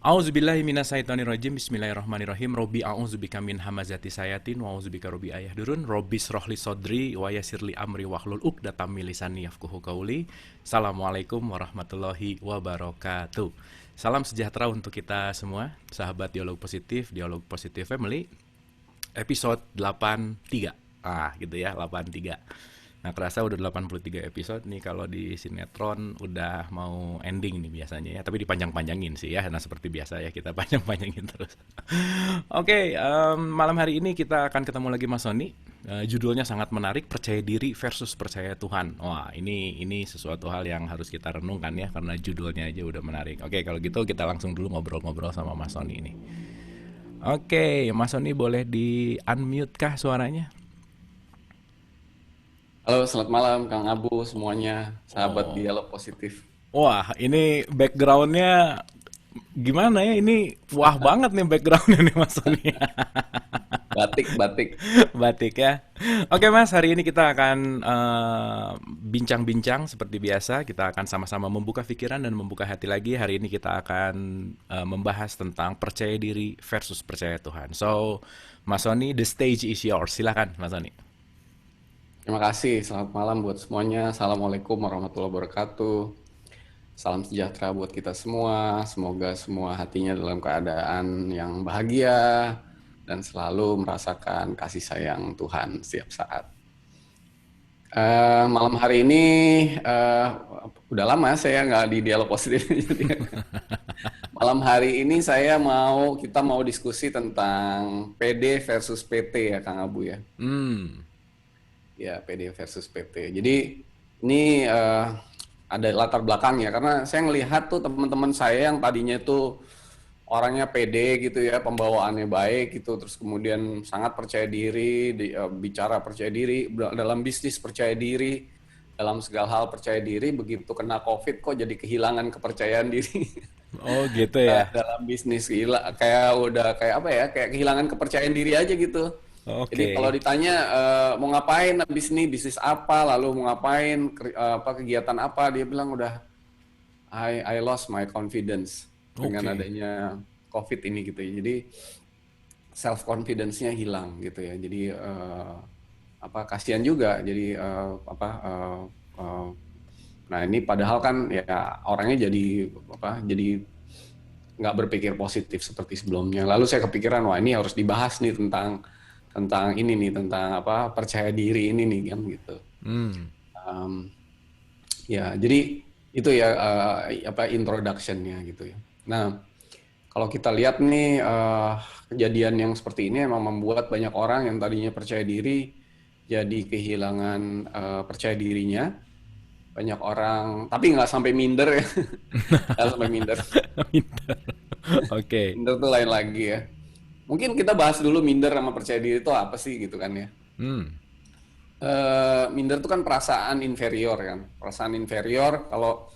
A'udzubillahi minasyaitonirrajim. Bismillahirrahmanirrahim. Robbi a'udzubika min hamazati sayatin wa a'udzubika robbi ayahdurun. Robbi srohli sodri wa yassirli amri wahlul 'uqdatam min lisani yafqahu qauli. Assalamualaikum warahmatullahi wabarakatuh. Salam sejahtera untuk kita semua, sahabat Dialog Positif Family, episode 83. Gitu ya, 83. Nah, kerasa udah 83 episode nih. Kalau di sinetron udah mau ending nih biasanya ya. Tapi dipanjang-panjangin sih ya. Nah, seperti biasa ya, kita panjang-panjangin terus. Oke, malam hari ini kita akan ketemu lagi Mas Sony. Judulnya sangat menarik, percaya diri versus percaya Tuhan. Wah, ini sesuatu hal yang harus kita renungkan ya, karena judulnya aja udah menarik. Oke, kalau gitu kita langsung dulu ngobrol-ngobrol sama Mas Sony ini. Oke, Mas Sony boleh di-unmute kah suaranya? Halo, selamat malam Kang Abu semuanya, sahabat Oh. Dialog Positif. Wah, ini backgroundnya gimana ya? Ini wah banget nih backgroundnya nih Mas Sony. Batik-batik. Batik ya. Oke Mas, hari ini kita akan bincang-bincang seperti biasa. Kita akan sama-sama membuka pikiran dan membuka hati lagi. Hari ini kita akan membahas tentang percaya diri versus percaya Tuhan. So, Mas Sony, the stage is yours. Silakan Mas Sony. Terima kasih, selamat malam buat semuanya. Assalamualaikum warahmatullahi wabarakatuh. Salam sejahtera buat kita semua. Semoga semua hatinya dalam keadaan yang bahagia dan selalu merasakan kasih sayang Tuhan setiap saat. Malam hari ini udah lama saya nggak di Dialog Positif. Jadi malam hari ini kita mau diskusi tentang PD versus PT ya Kang Abu ya. Hmm, Ya, PD versus PT. Jadi ini ada latar belakangnya karena saya ngelihat tuh teman-teman saya yang tadinya tuh orangnya pede gitu ya, pembawaannya baik gitu, terus kemudian sangat percaya diri, bicara percaya diri, dalam bisnis percaya diri, dalam segala hal percaya diri, begitu kena COVID kok jadi kehilangan kepercayaan diri. oh gitu ya. Dalam bisnis gila kayak udah kayak apa ya, kayak kehilangan kepercayaan diri aja gitu. Jadi kalau Oke. ditanya mau ngapain habis ini, bisnis apa, lalu mau ngapain, apa kegiatan apa, dia bilang udah I lost my confidence dengan Oke. adanya COVID ini gitu ya. Jadi self confidence-nya hilang gitu ya. Jadi apa kasihan juga. Jadi eh, nah ini padahal kan ya orangnya jadi apa? Jadi nggak berpikir positif seperti sebelumnya. Lalu saya kepikiran, wah ini harus dibahas nih tentang ini nih, tentang apa percaya diri ini nih kan gitu. Hmm. Um, ya jadi itu ya apa introduction-nya gitu ya. Nah kalau kita lihat nih kejadian yang seperti ini emang membuat banyak orang yang tadinya percaya diri jadi kehilangan percaya dirinya. Banyak orang, tapi nggak sampai minder ya, nggak sampai minder. Pintar. Oke. Minder tuh lain lagi ya. Mungkin kita bahas dulu minder sama percaya diri itu apa sih gitu kan ya. Hmm. Minder itu kan perasaan inferior kan. Perasaan inferior kalau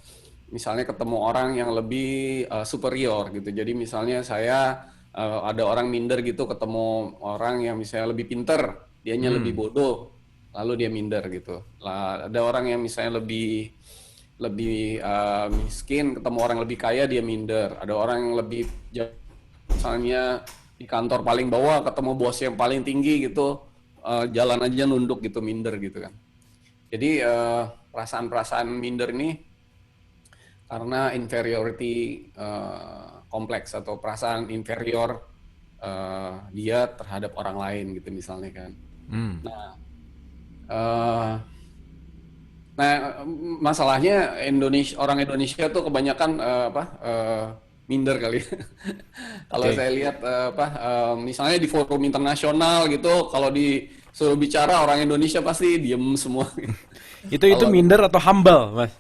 misalnya ketemu orang yang lebih superior gitu. Jadi misalnya saya ada orang minder gitu ketemu orang yang misalnya lebih pinter, dianya lebih Hmm. bodoh, lalu dia minder gitu. Lah ada orang yang misalnya lebih lebih miskin ketemu orang lebih kaya dia minder. Ada orang yang lebih misalnya di kantor paling bawah ketemu bos yang paling tinggi gitu, jalan aja nunduk gitu minder gitu kan. Jadi perasaan-perasaan minder ini karena inferiority kompleks atau perasaan inferior dia terhadap orang lain gitu misalnya kan. Hmm. Nah, eh, masalahnya orang Indonesia tuh kebanyakan minder kali. Kalau Oke. saya lihat misalnya di forum internasional gitu, kalau disuruh bicara orang Indonesia pasti diem semua. Itu Kalau minder atau humble, Mas?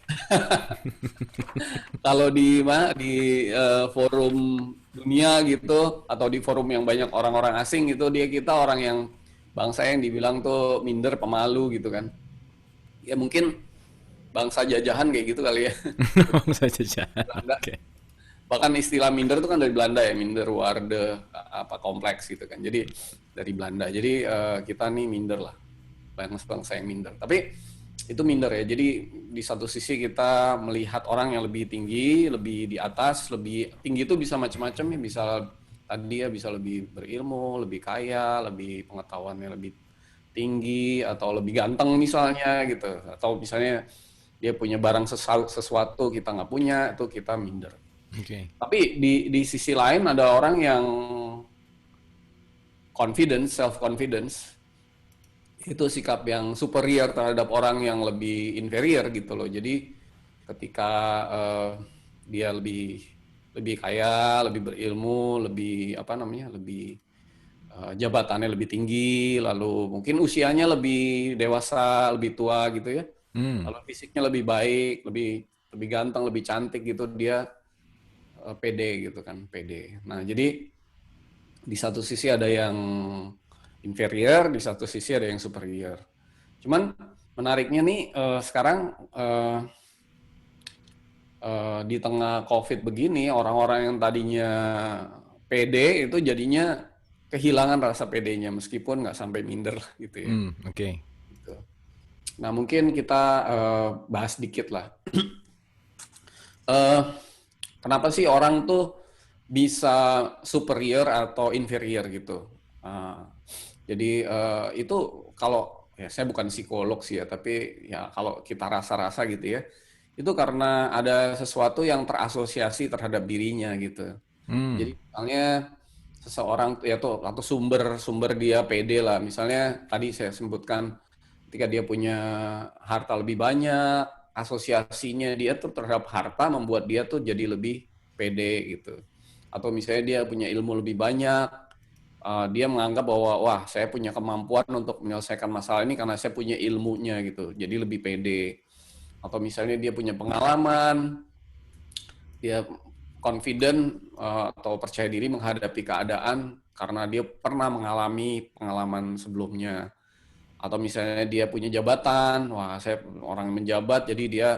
kalau di mana di forum dunia gitu atau di forum yang banyak orang-orang asing gitu, kita orang yang bangsa yang dibilang tuh minder, pemalu gitu kan. Ya mungkin bangsa jajahan kayak gitu kali ya. Bang saja jahat. Belanda. Oke. Bahkan istilah minder itu kan dari Belanda ya, minder waarde apa kompleks gitu kan. Jadi dari Belanda. Jadi kita nih minder lah, bangsa-bangsa yang minder. Tapi itu minder ya. Jadi di satu sisi kita melihat orang yang lebih tinggi, lebih di atas, lebih tinggi itu bisa macam-macam ya. Bisa tadi ya bisa lebih berilmu, lebih kaya, lebih pengetahuannya lebih tinggi atau lebih ganteng misalnya gitu. Atau misalnya dia punya barang sesuatu kita nggak punya, itu kita minder. Oke. Tapi di sisi lain ada orang yang confidence, self confidence, itu sikap yang superior terhadap orang yang lebih inferior gitu loh. Jadi ketika dia lebih lebih kaya, lebih berilmu, lebih apa namanya, lebih jabatannya lebih tinggi, lalu mungkin usianya lebih dewasa, lebih tua gitu ya. Hmm. Lalu fisiknya lebih baik, lebih lebih ganteng, lebih cantik gitu, dia pede gitu kan, pede. Nah, jadi di satu sisi ada yang inferior, di satu sisi ada yang superior. Cuman menariknya nih sekarang di tengah COVID begini, orang-orang yang tadinya pede itu jadinya kehilangan rasa pedenya meskipun nggak sampai minder lah gitu ya. Oke. Gitu. Nah mungkin kita bahas dikit lah. Eh, Kenapa sih orang tuh bisa superior atau inferior gitu? Jadi itu kalau ya saya bukan psikolog sih ya, tapi ya kalau kita rasa-rasa gitu ya, itu karena ada sesuatu yang terasosiasi terhadap dirinya gitu. Hmm. Jadi misalnya seseorang ya tuh atau sumber dia pede lah. Misalnya tadi saya sebutkan ketika dia punya harta lebih banyak, asosiasinya dia tuh terhadap harta membuat dia tuh jadi lebih pede gitu. Atau misalnya dia punya ilmu lebih banyak, dia menganggap bahwa wah saya punya kemampuan untuk menyelesaikan masalah ini karena saya punya ilmunya gitu. Jadi lebih pede. Atau misalnya dia punya pengalaman, dia confident atau percaya diri menghadapi keadaan karena dia pernah mengalami pengalaman sebelumnya. Atau misalnya dia punya jabatan, wah saya orang menjabat jadi dia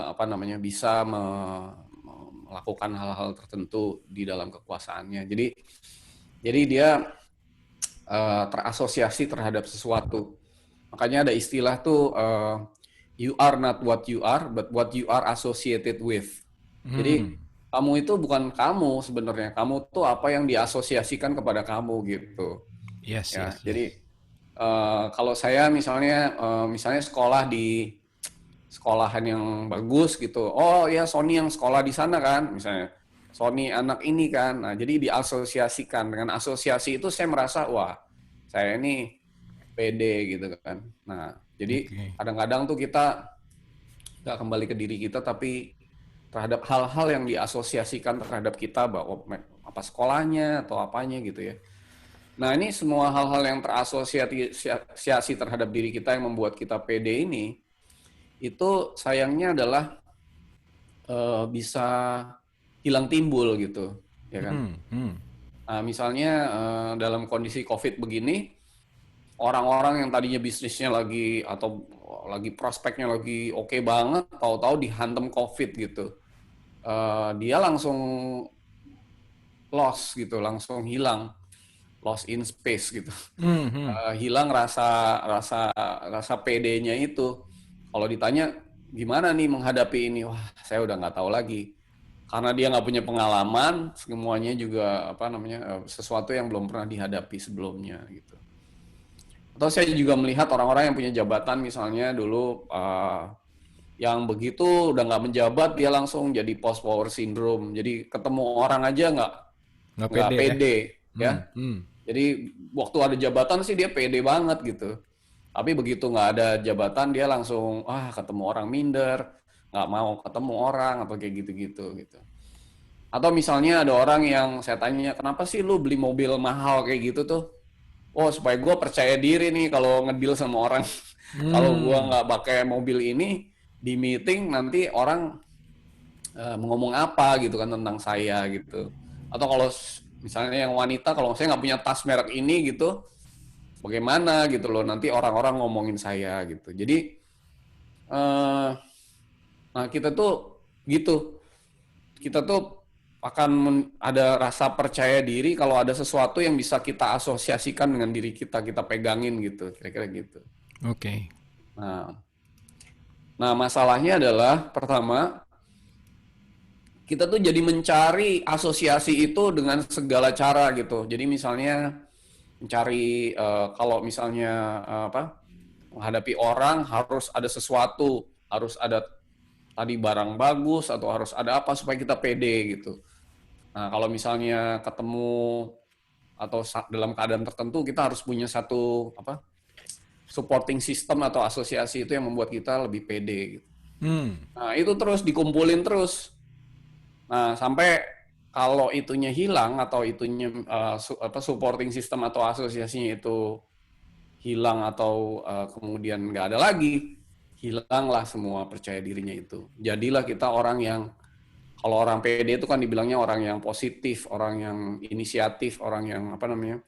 apa namanya bisa melakukan hal-hal tertentu di dalam kekuasaannya. Jadi dia terasosiasi terhadap sesuatu. Makanya ada istilah tuh you are not what you are, but what you are associated with. Jadi Hmm. kamu itu bukan kamu sebenarnya, kamu tuh apa yang diasosiasikan kepada kamu gitu. Yes, Ya, yes, jadi yes. kalau saya misalnya sekolah di sekolahan yang bagus gitu. Oh ya Sony yang sekolah di sana kan, misalnya Sony anak ini kan. Nah, jadi diasosiasikan dengan asosiasi itu saya merasa wah, saya ini pede gitu kan. Nah, jadi Oke. kadang-kadang tuh kita nggak kembali ke diri kita tapi terhadap hal-hal yang diasosiasikan terhadap kita bahwa apa sekolahnya atau apanya gitu ya. Nah, ini semua hal-hal yang terasosiasi terhadap diri kita yang membuat kita pede ini itu sayangnya adalah bisa hilang timbul gitu, ya kan? Hmm. Hmm. Nah, misalnya dalam kondisi COVID begini, orang-orang yang tadinya bisnisnya lagi atau lagi prospeknya lagi oke banget, tahu-tahu dihantam COVID gitu. Dia langsung loss gitu, langsung hilang, lost in space gitu. Hmm. Hmm. Hilang rasa rasa rasa PD-nya itu. Kalau ditanya gimana nih menghadapi ini, wah saya udah nggak tahu lagi. Karena dia nggak punya pengalaman, semuanya juga apa namanya sesuatu yang belum pernah dihadapi sebelumnya gitu. Atau saya juga melihat orang-orang yang punya jabatan misalnya dulu yang begitu udah nggak menjabat dia langsung jadi post power syndrome. Jadi ketemu orang aja Nggak nggak pede ya? pede Hmm. ya. Hmm. Jadi waktu ada jabatan sih dia pede banget gitu. Tapi begitu nggak ada jabatan dia langsung ketemu orang minder, nggak mau ketemu orang atau kayak gitu-gitu gitu. Atau misalnya ada orang yang saya tanya, kenapa sih lu beli mobil mahal kayak gitu tuh? Oh supaya gue percaya diri nih kalau ngedeal sama orang. Kalau gue Hmm. nggak pakai mobil ini di meeting nanti orang ngomong apa gitu kan tentang saya gitu. Atau kalau misalnya yang wanita kalau saya nggak punya tas merek ini gitu, bagaimana gitu loh nanti orang-orang ngomongin saya gitu. Jadi eh, nah kita tuh gitu, kita tuh akan ada rasa percaya diri kalau ada sesuatu yang bisa kita asosiasikan dengan diri kita, kita pegangin gitu, kira-kira gitu. Oke. Nah, Nah, masalahnya adalah pertama, kita tuh jadi mencari asosiasi itu dengan segala cara gitu. Jadi misalnya mencari kalau misalnya menghadapi orang harus ada sesuatu, harus ada tadi barang bagus atau harus ada apa supaya kita pede gitu. Nah, kalau misalnya ketemu atau dalam keadaan tertentu kita harus punya satu supporting system atau asosiasi itu yang membuat kita lebih pede gitu. Hmm. Nah, itu terus dikumpulin terus. Nah, sampai kalau itunya hilang atau itunya supporting system atau asosiasinya itu hilang atau kemudian nggak ada lagi, hilanglah semua percaya dirinya itu. Jadilah kita orang yang, kalau orang PD itu kan dibilangnya orang yang positif, orang yang inisiatif, orang yang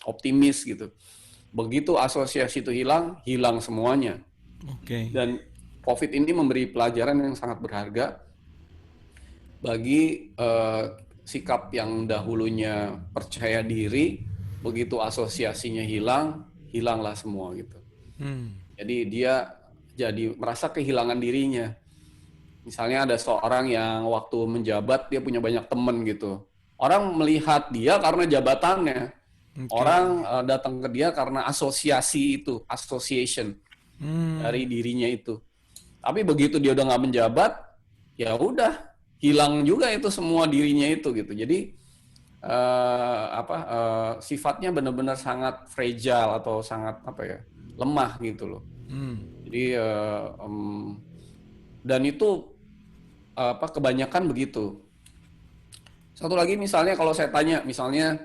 optimis gitu. Begitu asosiasi itu hilang, hilang semuanya. Oke. Dan COVID ini memberi pelajaran yang sangat berharga bagi sikap yang dahulunya percaya diri, begitu asosiasinya hilang, hilanglah semua gitu. Hmm. Jadi dia jadi merasa kehilangan dirinya. Misalnya ada seorang yang waktu menjabat dia punya banyak teman gitu. Orang melihat dia karena jabatannya. Oke. Orang datang ke dia karena asosiasi itu, association Hmm. dari dirinya itu. Tapi begitu dia udah nggak menjabat, ya udah hilang juga itu semua dirinya itu gitu. Jadi sifatnya benar-benar sangat fragile atau sangat lemah gitu loh. Hmm. Jadi dan itu kebanyakan begitu. Satu lagi misalnya kalau saya tanya misalnya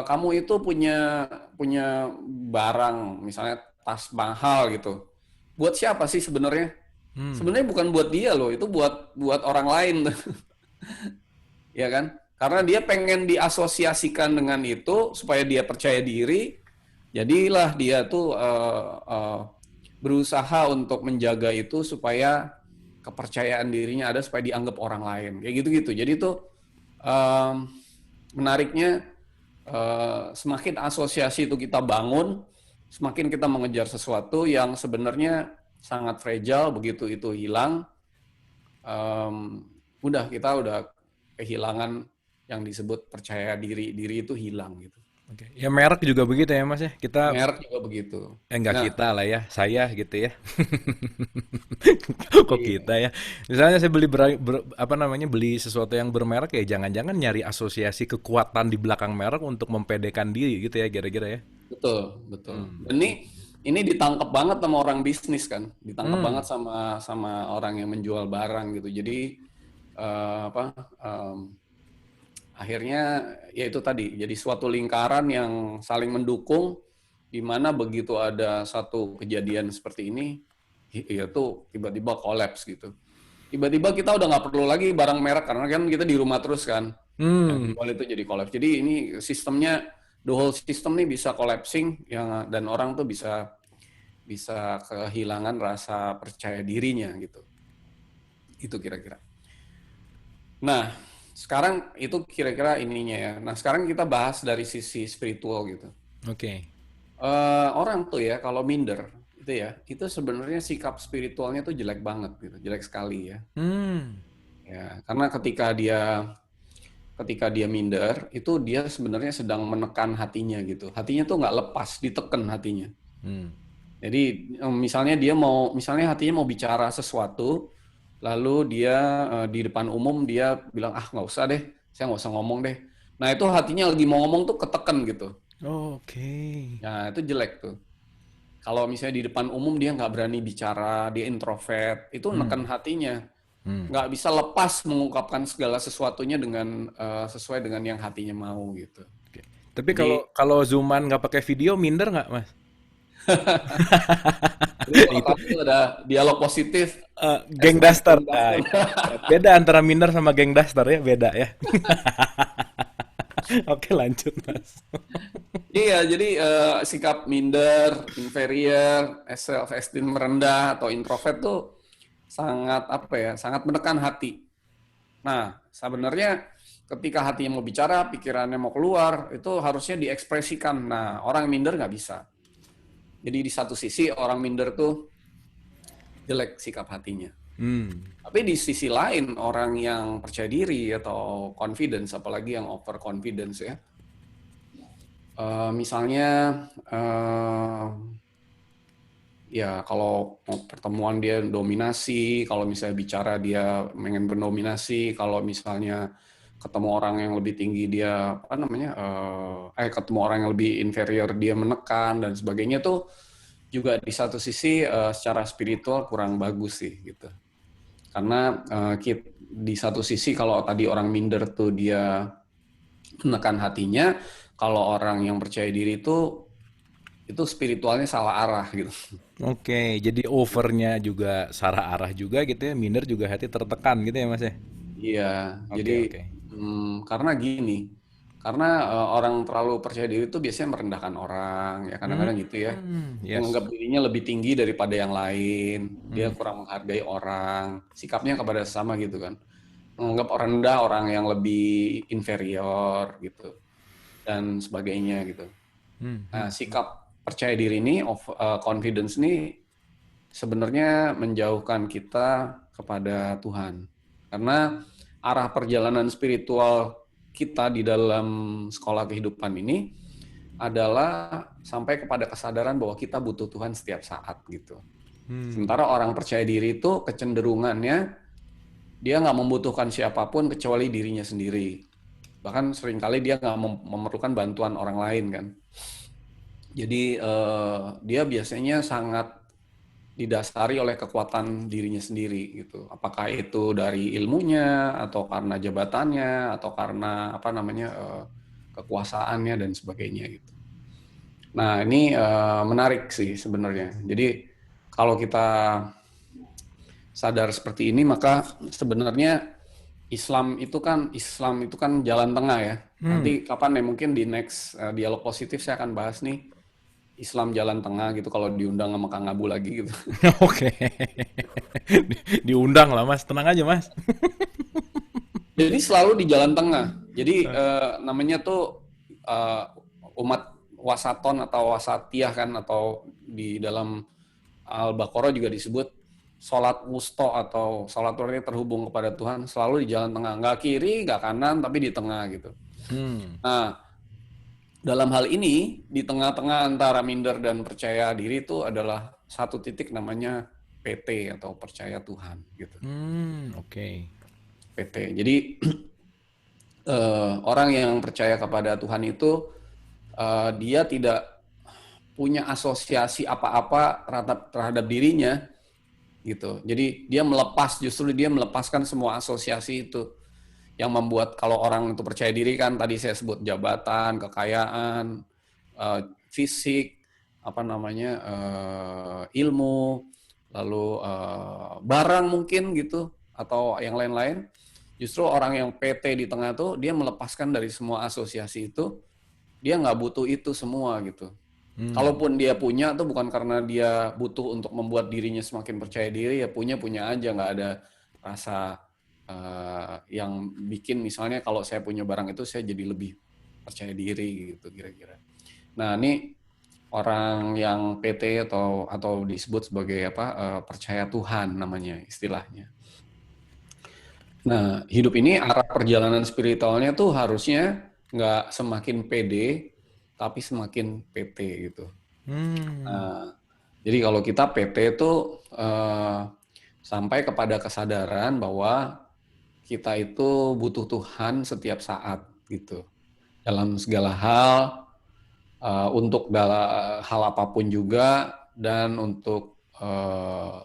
kamu itu punya punya barang misalnya tas mahal gitu. Buat siapa sih sebenarnya? Hmm. Sebenarnya bukan buat dia loh, itu buat buat orang lain. Ya kan? Karena dia pengen diasosiasikan dengan itu supaya dia percaya diri. Jadilah dia tuh berusaha untuk menjaga itu supaya kepercayaan dirinya ada supaya dianggap orang lain. Kayak gitu-gitu. Jadi tuh um, menariknya semakin asosiasi itu kita bangun, semakin kita mengejar sesuatu yang sebenarnya sangat fragile. Begitu itu hilang, kita udah kehilangan yang disebut percaya diri. Diri itu hilang gitu. Oke. Ya merek juga begitu ya Mas ya. Kita Merek juga begitu. enggak Nah, kita lah ya, saya gitu ya. Kok iya, kita ya? Misalnya saya beli sesuatu yang bermerek ya jangan-jangan nyari asosiasi kekuatan di belakang merek untuk mempedekan diri gitu ya kira-kira ya. betul, betul. Hmm. Dan ini ditangkap banget sama orang bisnis kan, ditangkap banget Hmm. sama sama orang yang menjual barang gitu. Jadi eh, apa? em, akhirnya ya itu tadi, jadi suatu lingkaran yang saling mendukung, di mana begitu ada satu kejadian seperti ini, ya tuh tiba-tiba kolaps gitu. Tiba-tiba kita udah nggak perlu lagi barang merek karena kan kita di rumah terus kan, yang Hmm. jual itu jadi kolaps. Jadi ini sistemnya, the whole system nih bisa collapsing yang, dan orang tuh bisa bisa kehilangan rasa percaya dirinya gitu. Itu kira-kira. Nah, sekarang itu kira-kira ininya ya. Nah, sekarang kita bahas dari sisi spiritual gitu. Oke. Orang tuh ya kalau minder itu ya, itu sebenarnya sikap spiritualnya tuh jelek banget gitu, jelek sekali ya. Hmm. Ya, karena ketika dia minder, itu dia sebenarnya sedang menekan hatinya gitu. Hatinya tuh nggak lepas, ditekan hatinya. Hmm. Jadi misalnya hatinya mau bicara sesuatu, lalu dia di depan umum dia bilang ah nggak usah deh, saya nggak usah ngomong deh. Nah itu hatinya lagi mau ngomong tuh ketekan gitu. Oke. Nah itu jelek tuh. Kalau misalnya di depan umum dia nggak berani bicara, dia introvert, itu neken Hmm. hatinya. Hmm. Nggak bisa lepas mengungkapkan segala sesuatunya dengan sesuai dengan yang hatinya mau gitu. Oke. Tapi Jadi kalau kalau zooman nggak pakai video minder nggak Mas? jadi kalau Itu kamu tuh ada dialog positif, geng SMS daster. geng Nah, daster. itu. Beda antara minder sama geng daster ya, beda ya. Oke, lanjut Mas. Iya, jadi sikap minder, inferior, self esteem rendah atau introvert tuh sangat sangat menekan hati. Nah, sebenarnya ketika hatinya mau bicara, pikirannya mau keluar, itu harusnya diekspresikan. Nah, orang minder nggak bisa. Jadi di satu sisi orang minder tuh jelek sikap hatinya. Hmm. Tapi di sisi lain orang yang percaya diri atau confidence, apalagi yang over confidence ya, misalnya ya kalau pertemuan dia dominasi, kalau misalnya bicara dia pengen berdominasi, kalau misalnya ketemu orang yang lebih tinggi dia apa namanya, ketemu orang yang lebih inferior dia menekan dan sebagainya tuh juga di satu sisi secara spiritual kurang bagus sih gitu. Karena di satu sisi kalau tadi orang minder tuh dia menekan hatinya, kalau orang yang percaya diri itu spiritualnya salah arah gitu. Oke, jadi overnya juga salah arah juga gitu ya, minder juga hati tertekan gitu ya Mas ya? Iya, jadi Oke, oke. karena gini, karena orang terlalu percaya diri itu biasanya merendahkan orang, ya kadang-kadang gitu ya. Dia Yes. menganggap dirinya lebih tinggi daripada yang lain, dia kurang menghargai orang, sikapnya kepada sesama gitu kan. Menganggap orang rendah orang yang lebih inferior gitu dan sebagainya gitu. Nah, sikap percaya diri ini, confidence ini sebenarnya menjauhkan kita kepada Tuhan. Karena arah perjalanan spiritual kita di dalam sekolah kehidupan ini adalah sampai kepada kesadaran bahwa kita butuh Tuhan setiap saat gitu. Sementara orang percaya diri itu kecenderungannya dia nggak membutuhkan siapapun kecuali dirinya sendiri. Bahkan seringkali dia nggak memerlukan bantuan orang lain kan. Jadi dia biasanya sangat didasari oleh kekuatan dirinya sendiri gitu. Apakah itu dari ilmunya atau karena jabatannya atau karena apa namanya kekuasaannya dan sebagainya gitu. Nah ini menarik sih sebenarnya. Jadi kalau kita sadar seperti ini maka sebenarnya Islam itu kan jalan tengah ya. Nanti kapan ya mungkin di next dialog positif saya akan bahas nih Islam jalan tengah gitu kalau diundang sama Kang Abu lagi gitu. Oke. Diundang lah Mas, tenang aja Mas. Jadi selalu di jalan tengah. Jadi namanya tuh uh, umat wasaton atau wasatiyah kan atau di dalam Al-Baqarah juga disebut sholat wusto atau sholat yang terhubung kepada Tuhan selalu di jalan tengah. Nggak kiri, nggak kanan, tapi di tengah gitu. Nah, dalam hal ini di tengah-tengah antara minder dan percaya diri itu adalah satu titik namanya PT atau percaya Tuhan gitu. Oke. PT. Jadi orang yang percaya kepada Tuhan itu dia tidak punya asosiasi apa-apa terhadap dirinya gitu. Jadi justru dia melepaskan semua asosiasi itu yang membuat kalau orang itu percaya diri kan tadi saya sebut jabatan, kekayaan, fisik, apa namanya ilmu, lalu barang mungkin gitu atau yang lain-lain. Justru orang yang PT di tengah tuh dia melepaskan dari semua asosiasi itu, dia nggak butuh itu semua gitu. Kalaupun dia punya tuh bukan karena dia butuh untuk membuat dirinya semakin percaya diri, ya punya aja, nggak ada rasa yang bikin misalnya kalau saya punya barang itu saya jadi lebih percaya diri gitu kira-kira. Nah ini orang yang PT atau disebut sebagai apa percaya Tuhan namanya istilahnya. Nah, hidup ini arah perjalanan spiritualnya tuh harusnya nggak semakin pede, tapi semakin PT gitu. Nah, jadi kalau kita PT itu sampai kepada kesadaran bahwa kita itu butuh Tuhan setiap saat gitu. Dalam segala hal, untuk hal apapun juga, dan untuk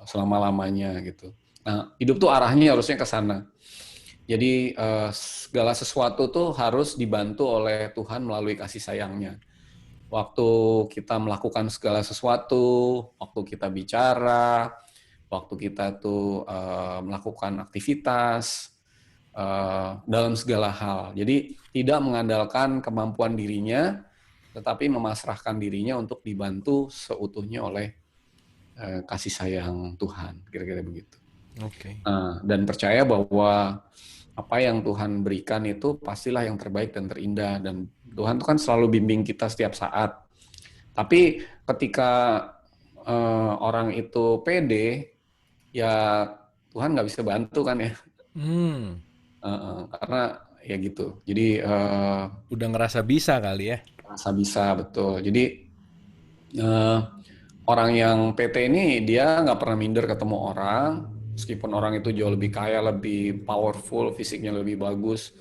selama-lamanya gitu. Nah, hidup tuh arahnya harusnya ke sana. Jadi segala sesuatu tuh harus dibantu oleh Tuhan melalui kasih sayangnya. Waktu kita melakukan segala sesuatu, waktu kita bicara, waktu kita tuh melakukan aktivitas dalam segala hal. Jadi tidak mengandalkan kemampuan dirinya, tetapi memasrahkan dirinya untuk dibantu seutuhnya oleh kasih sayang Tuhan, kira-kira begitu. Oke. Nah, dan percaya bahwa apa yang Tuhan berikan itu pastilah yang terbaik dan terindah, dan Tuhan itu kan selalu bimbing kita setiap saat. Tapi ketika orang itu pede, ya Tuhan nggak bisa bantu kan ya. Hmm, Karena ya gitu. Jadi udah ngerasa bisa kali ya. rasa bisa betul. Jadi eh, orang yang PT ini dia nggak pernah minder ketemu orang, meskipun orang itu jauh lebih kaya, lebih powerful, fisiknya lebih bagus,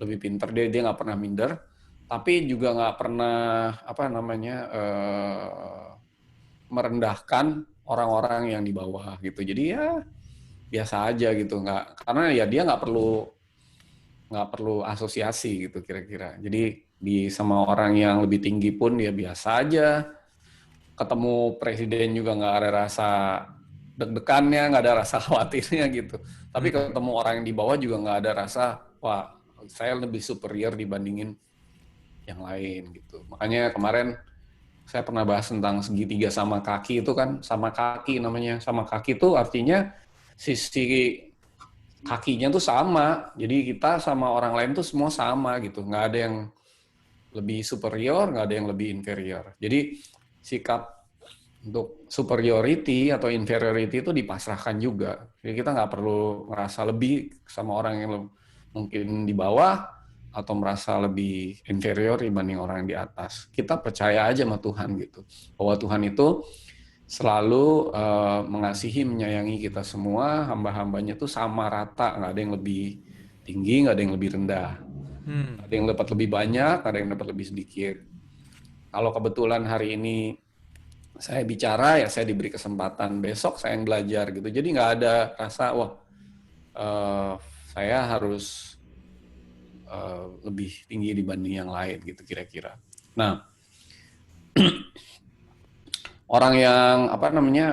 lebih pinter, dia nggak pernah minder. Tapi juga nggak pernah apa namanya merendahkan orang-orang yang di bawah gitu. Jadi ya biasa aja gitu, nggak, karena ya dia nggak perlu asosiasi gitu kira-kira. Jadi di sama orang yang lebih tinggi pun ya biasa aja. Ketemu presiden juga nggak ada rasa deg-degannya, nggak ada rasa khawatirnya gitu. Tapi Hmm, ketemu orang yang di bawah juga nggak ada rasa, wah saya lebih superior dibandingin yang lain gitu. Makanya kemarin saya pernah bahas tentang segitiga sama kaki itu kan, sama kaki namanya. Sama kaki itu artinya sisi kakinya tuh sama. Jadi kita sama orang lain tuh semua sama gitu. Nggak ada yang lebih superior, nggak ada yang lebih inferior. Jadi sikap untuk superiority atau inferiority itu dipasrahkan juga. Jadi kita nggak perlu merasa lebih sama orang yang mungkin di bawah atau merasa lebih inferior dibanding orang yang di atas. Kita percaya aja sama Tuhan gitu. Bahwa Tuhan itu selalu mengasihi, menyayangi kita semua, hamba-hambanya tuh sama rata, nggak ada yang lebih tinggi, nggak ada yang lebih rendah. hmm, Ada yang dapat lebih banyak, ada yang dapat lebih sedikit. Kalau kebetulan hari ini saya bicara, ya saya diberi kesempatan, besok saya yang belajar gitu. Jadi nggak ada rasa, wah eh, saya harus lebih tinggi dibanding yang lain gitu kira-kira. Nah, orang yang apa namanya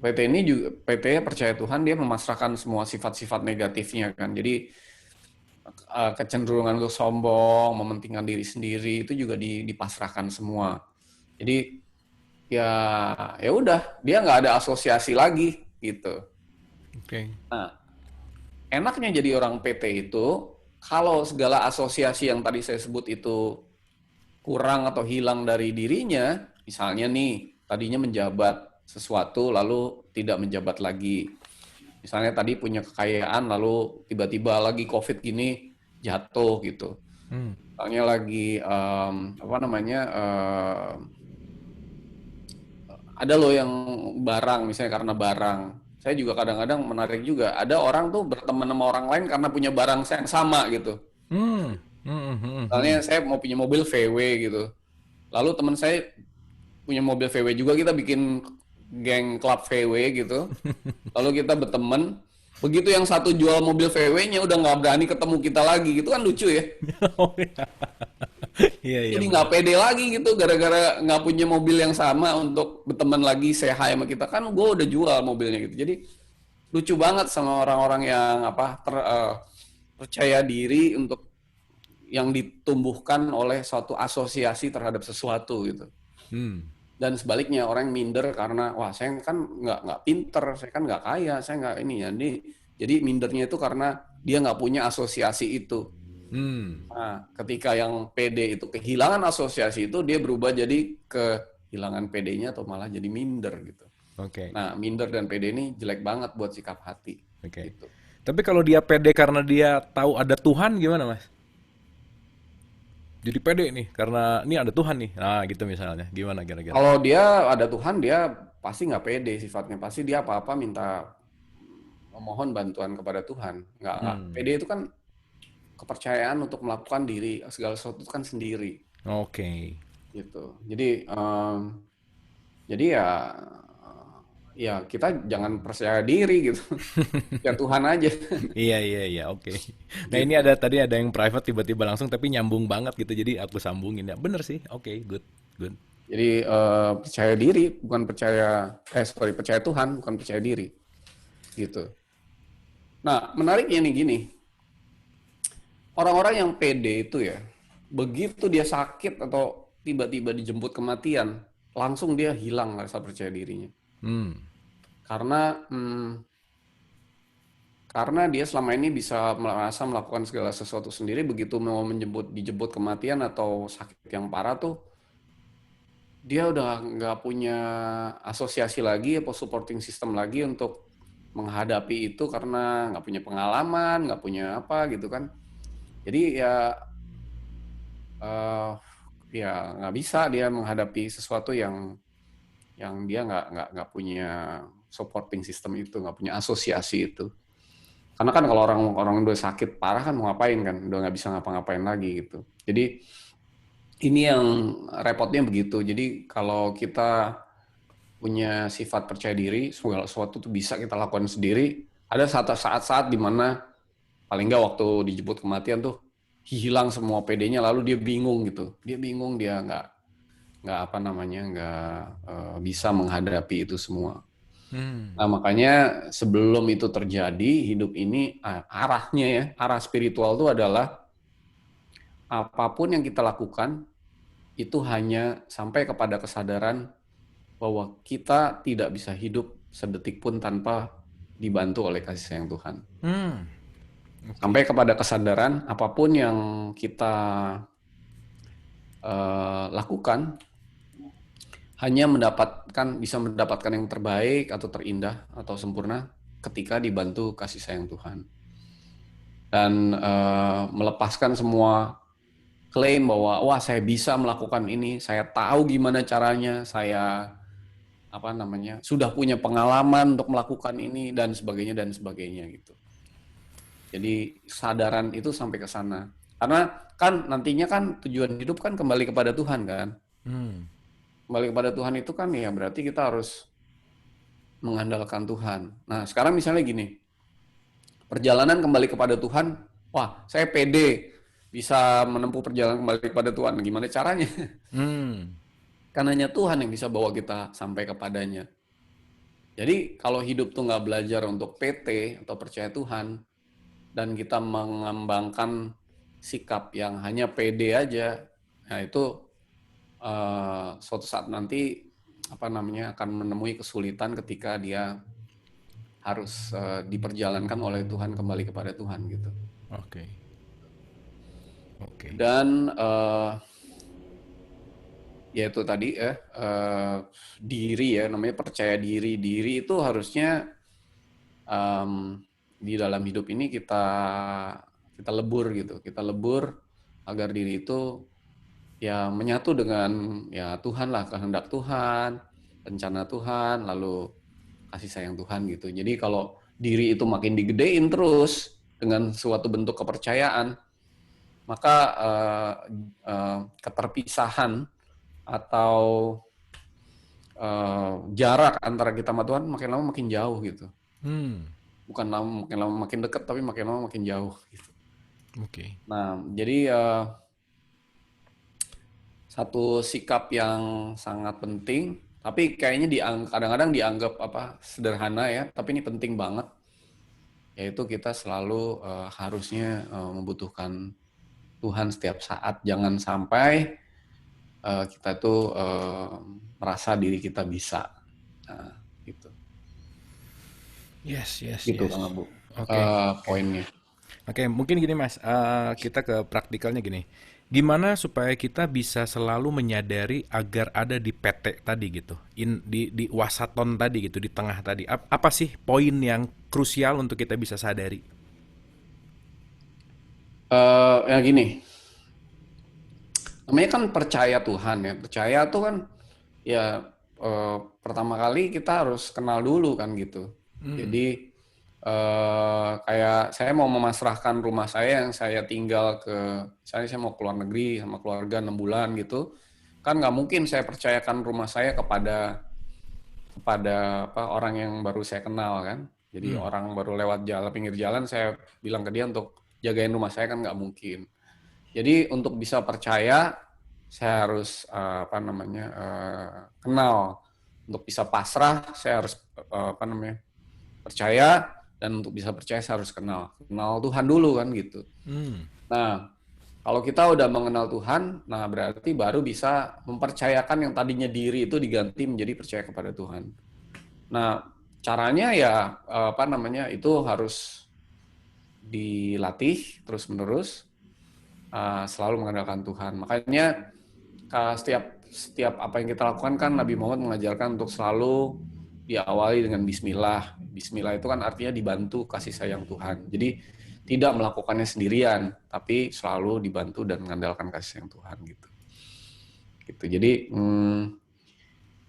PT ini juga, PT percaya Tuhan, dia memasrahkan semua sifat-sifat negatifnya kan. Jadi kecenderungan untuk sombong, mementingkan diri sendiri itu juga dipasrahkan semua. Jadi ya ya udah, dia nggak ada asosiasi lagi gitu. oke. Nah, enaknya jadi orang PT itu kalau segala asosiasi yang tadi saya sebut itu kurang atau hilang dari dirinya, misalnya nih tadinya menjabat sesuatu lalu tidak menjabat lagi. Misalnya tadi punya kekayaan lalu tiba-tiba lagi COVID gini jatuh gitu. Hmm, Misalnya lagi apa namanya ada loh yang barang, misalnya karena barang. Saya juga kadang-kadang menarik juga. Ada orang tuh berteman sama orang lain karena punya barang yang sama gitu. hmm, hmm, hmm, Misalnya hmm. saya mau punya mobil VW gitu. Lalu teman saya punya mobil VW juga, kita bikin geng klub VW gitu. Lalu kita berteman. Begitu yang satu jual mobil VW-nya udah nggak berani ketemu kita lagi gitu, kan lucu ya. Oh, iya. Iya, iya Jadi nggak benar. pede lagi gitu gara-gara nggak punya mobil yang sama untuk berteman lagi, say hi sama kita, kan gue udah jual mobilnya gitu. Jadi lucu banget sama orang-orang yang apa percaya diri untuk yang ditumbuhkan oleh suatu asosiasi terhadap sesuatu gitu. Hmm, Dan sebaliknya orang yang minder karena wah saya kan nggak pinter, saya kan nggak kaya, saya nggak ini ya. Jadi mindernya itu karena dia nggak punya asosiasi itu. hmm, Nah, ketika yang PD itu kehilangan asosiasi itu, dia berubah jadi kehilangan PD-nya atau malah jadi minder gitu. oke, Nah, minder dan PD ini jelek banget buat sikap hati oke. gitu. Tapi kalau dia pede karena dia tahu ada Tuhan gimana, Mas? Jadi pede nih karena ini ada Tuhan nih. Nah, gitu misalnya. Gimana kira-kira? Kalau dia ada Tuhan, dia pasti nggak pede sifatnya. Pasti dia apa-apa minta memohon bantuan kepada Tuhan. Nggak. Hmm, PD itu kan kepercayaan untuk melakukan diri segala sesuatu itu kan sendiri oke. gitu. Jadi ya kita jangan percaya diri gitu. Ya Tuhan aja Iya, iya, iya, oke. Nah, ini gitu. tadi ada yang private tiba-tiba langsung tapi nyambung banget gitu. Jadi aku sambungin ya. Bener sih. Oke, good. Good. Jadi percaya diri bukan percaya sorry, percaya Tuhan bukan percaya diri gitu. Nah, menariknya nih gini, orang-orang yang pede itu ya, begitu dia sakit atau tiba-tiba dijemput kematian, langsung dia hilang rasa percaya dirinya. Hmm. Karena karena dia selama ini bisa merasa melakukan segala sesuatu sendiri, begitu mau dijemput kematian atau sakit yang parah tuh dia udah nggak punya asosiasi lagi atau supporting system lagi untuk menghadapi itu karena nggak punya pengalaman, nggak punya apa gitu kan. Jadi eh, ya nggak bisa dia menghadapi sesuatu yang dia nggak punya supporting system itu, nggak punya asosiasi itu. Karena kan kalau orang udah sakit parah kan mau ngapain kan, udah nggak bisa ngapa-ngapain lagi gitu. Jadi ini yang repotnya begitu. Jadi kalau kita punya sifat percaya diri, segala sesuatu tuh bisa kita lakukan sendiri. Ada saat-saat di mana paling nggak waktu dijemput kematian tuh hilang semua PD-nya, lalu dia bingung gitu. Dia bingung, dia nggak apa namanya, nggak bisa menghadapi itu semua. Hmm. Nah makanya sebelum itu terjadi, hidup ini arahnya ya, arah spiritual itu adalah apapun yang kita lakukan itu hanya sampai kepada kesadaran bahwa kita tidak bisa hidup sedetik pun tanpa dibantu oleh kasih sayang Tuhan. Hmm. Oke. Sampai kepada kesadaran apapun yang kita lakukan hanya bisa mendapatkan yang terbaik atau terindah atau sempurna ketika dibantu kasih sayang Tuhan. Dan melepaskan semua klaim bahwa wah saya bisa melakukan ini, saya tahu gimana caranya, saya apa namanya sudah punya pengalaman untuk melakukan ini dan sebagainya gitu. Jadi kesadaran itu sampai ke sana. Karena kan nantinya kan tujuan hidup kan kembali kepada Tuhan kan. Hmm. Kembali kepada Tuhan itu kan ya berarti kita harus mengandalkan Tuhan. Nah sekarang misalnya gini, perjalanan kembali kepada Tuhan, wah saya pede bisa menempuh perjalanan kembali kepada Tuhan. Gimana caranya? Hmm. Kan hanya Tuhan yang bisa bawa kita sampai kepadanya. Jadi kalau hidup tuh nggak belajar untuk PT atau percaya Tuhan, dan kita mengembangkan sikap yang hanya pede aja, nah itu suatu saat nanti apa namanya akan menemui kesulitan ketika dia harus diperjalankan oleh Tuhan kembali kepada Tuhan gitu. Oke. Oke. Dan ya itu tadi diri ya namanya percaya diri. Diri itu harusnya di dalam hidup ini kita lebur gitu. Kita lebur agar diri itu ya menyatu dengan ya Tuhan lah, kehendak Tuhan, rencana Tuhan, lalu kasih sayang Tuhan gitu. Jadi kalau diri itu makin digedein terus dengan suatu bentuk kepercayaan, maka keterpisahan atau jarak antara kita sama Tuhan makin lama makin jauh gitu. Hmm. Bukan makin lama makin dekat, tapi makin lama makin jauh gitu. Oke. Nah, jadi satu sikap yang sangat penting, tapi kayaknya kadang-kadang dianggap apa sederhana ya, tapi ini penting banget, yaitu kita selalu harusnya membutuhkan Tuhan setiap saat. Jangan sampai kita tuh merasa diri kita bisa, nah, gitu, Yes, yes, gitu yes. Kang Abu. Oke, oke. Poinnya. Oke, mungkin gini Mas, kita ke praktikalnya gini. Gimana supaya kita bisa selalu menyadari agar ada di PT tadi gitu, di wasaton tadi gitu, di tengah tadi. Apa sih poin yang krusial untuk kita bisa sadari? Ya gini, namanya kan percaya Tuhan ya. Percaya tuh kan ya pertama kali kita harus kenal dulu kan gitu. Hmm. Jadi kayak saya mau memasrahkan rumah saya yang saya tinggal ke, misalnya saya mau keluar negeri sama keluarga 6 bulan gitu, kan nggak mungkin saya percayakan rumah saya kepada kepada apa orang yang baru saya kenal kan. Jadi Hmm. orang baru lewat jalan pinggir jalan saya bilang ke dia untuk jagain rumah saya kan nggak mungkin. Jadi untuk bisa percaya saya harus apa namanya kenal. Untuk bisa pasrah saya harus apa namanya percaya, dan untuk bisa percaya saya harus kenal Tuhan dulu kan gitu. Hmm. Nah kalau kita udah mengenal Tuhan, nah berarti baru bisa mempercayakan yang tadinya diri itu diganti menjadi percaya kepada Tuhan. Nah caranya ya apa namanya itu harus dilatih terus menerus, selalu mengandalkan Tuhan. Makanya setiap setiap apa yang kita lakukan kan Nabi Muhammad mengajarkan untuk selalu diawali dengan Bismillah. Bismillah itu kan artinya dibantu kasih sayang Tuhan. Jadi tidak melakukannya sendirian, tapi selalu dibantu dan mengandalkan kasih sayang Tuhan gitu. Gitu. Jadi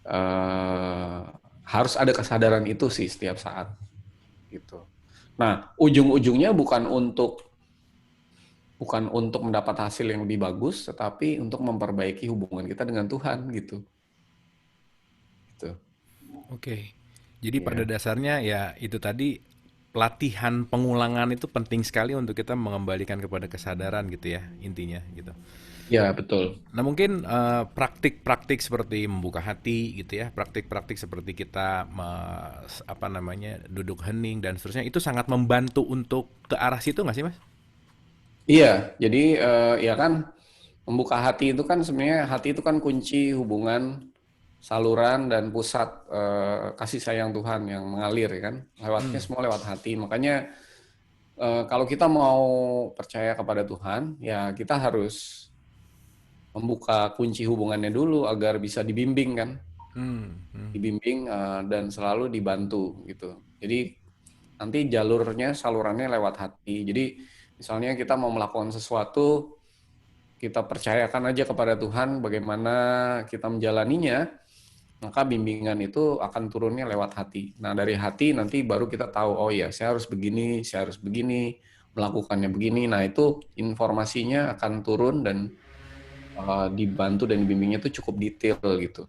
eh, harus ada kesadaran itu sih setiap saat gitu. Nah, ujung-ujungnya bukan untuk mendapat hasil yang lebih bagus, tetapi untuk memperbaiki hubungan kita dengan Tuhan gitu. Gitu. Oke. Jadi pada Ya. dasarnya ya itu tadi pelatihan pengulangan itu penting sekali untuk kita mengembalikan kepada kesadaran gitu ya intinya gitu. Ya, betul. Nah mungkin praktik-praktik seperti membuka hati gitu ya, praktik-praktik seperti kita apa namanya duduk hening dan seterusnya itu sangat membantu untuk ke arah situ nggak sih mas? Iya, jadi ya kan membuka hati itu kan sebenarnya hati itu kan kunci hubungan saluran dan pusat kasih sayang Tuhan yang mengalir ya kan. Lewatnya Hmm. semua lewat hati. Makanya kalau kita mau percaya kepada Tuhan, ya kita harus membuka kunci hubungannya dulu agar bisa dibimbing kan, Hmm. Hmm. dibimbing dan selalu dibantu gitu. Jadi nanti jalurnya salurannya lewat hati. Jadi misalnya kita mau melakukan sesuatu, kita percayakan aja kepada Tuhan bagaimana kita menjalaninya, maka bimbingan itu akan turunnya lewat hati. Nah, dari hati nanti baru kita tahu, oh ya, saya harus begini, melakukannya begini. Nah, itu informasinya akan turun dan dibantu dan dibimbingnya itu cukup detail gitu.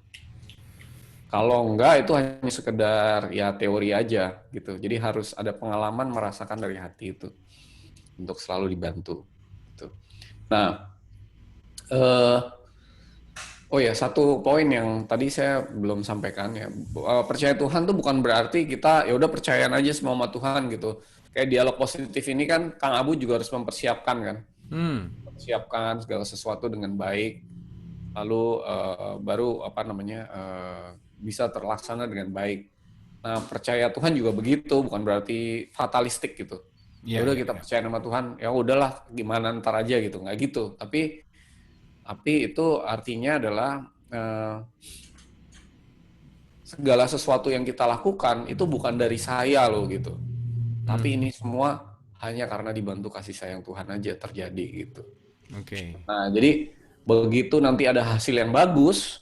Kalau enggak itu hanya sekedar ya teori aja gitu. Jadi harus ada pengalaman merasakan dari hati itu untuk selalu dibantu. Gitu. Nah, eh, oh ya, satu poin yang tadi saya belum sampaikan ya. Percaya Tuhan tuh bukan berarti kita ya udah percayaan aja semua sama Tuhan gitu. Kayak dialog positif ini kan Kang Abu juga harus mempersiapkan kan. Hmm. Mempersiapkan segala sesuatu dengan baik. Lalu baru apa namanya bisa terlaksana dengan baik. Nah, percaya Tuhan juga begitu, bukan berarti fatalistik gitu. Ya Ya, udah ya, kita ya. percaya sama Tuhan, ya udahlah gimana ntar aja gitu, nggak gitu. Tapi itu artinya adalah eh, segala sesuatu yang kita lakukan itu bukan dari saya loh gitu. Hmm. Tapi ini semua hanya karena dibantu kasih sayang Tuhan aja terjadi gitu. Oke. Nah, jadi begitu nanti ada hasil yang bagus,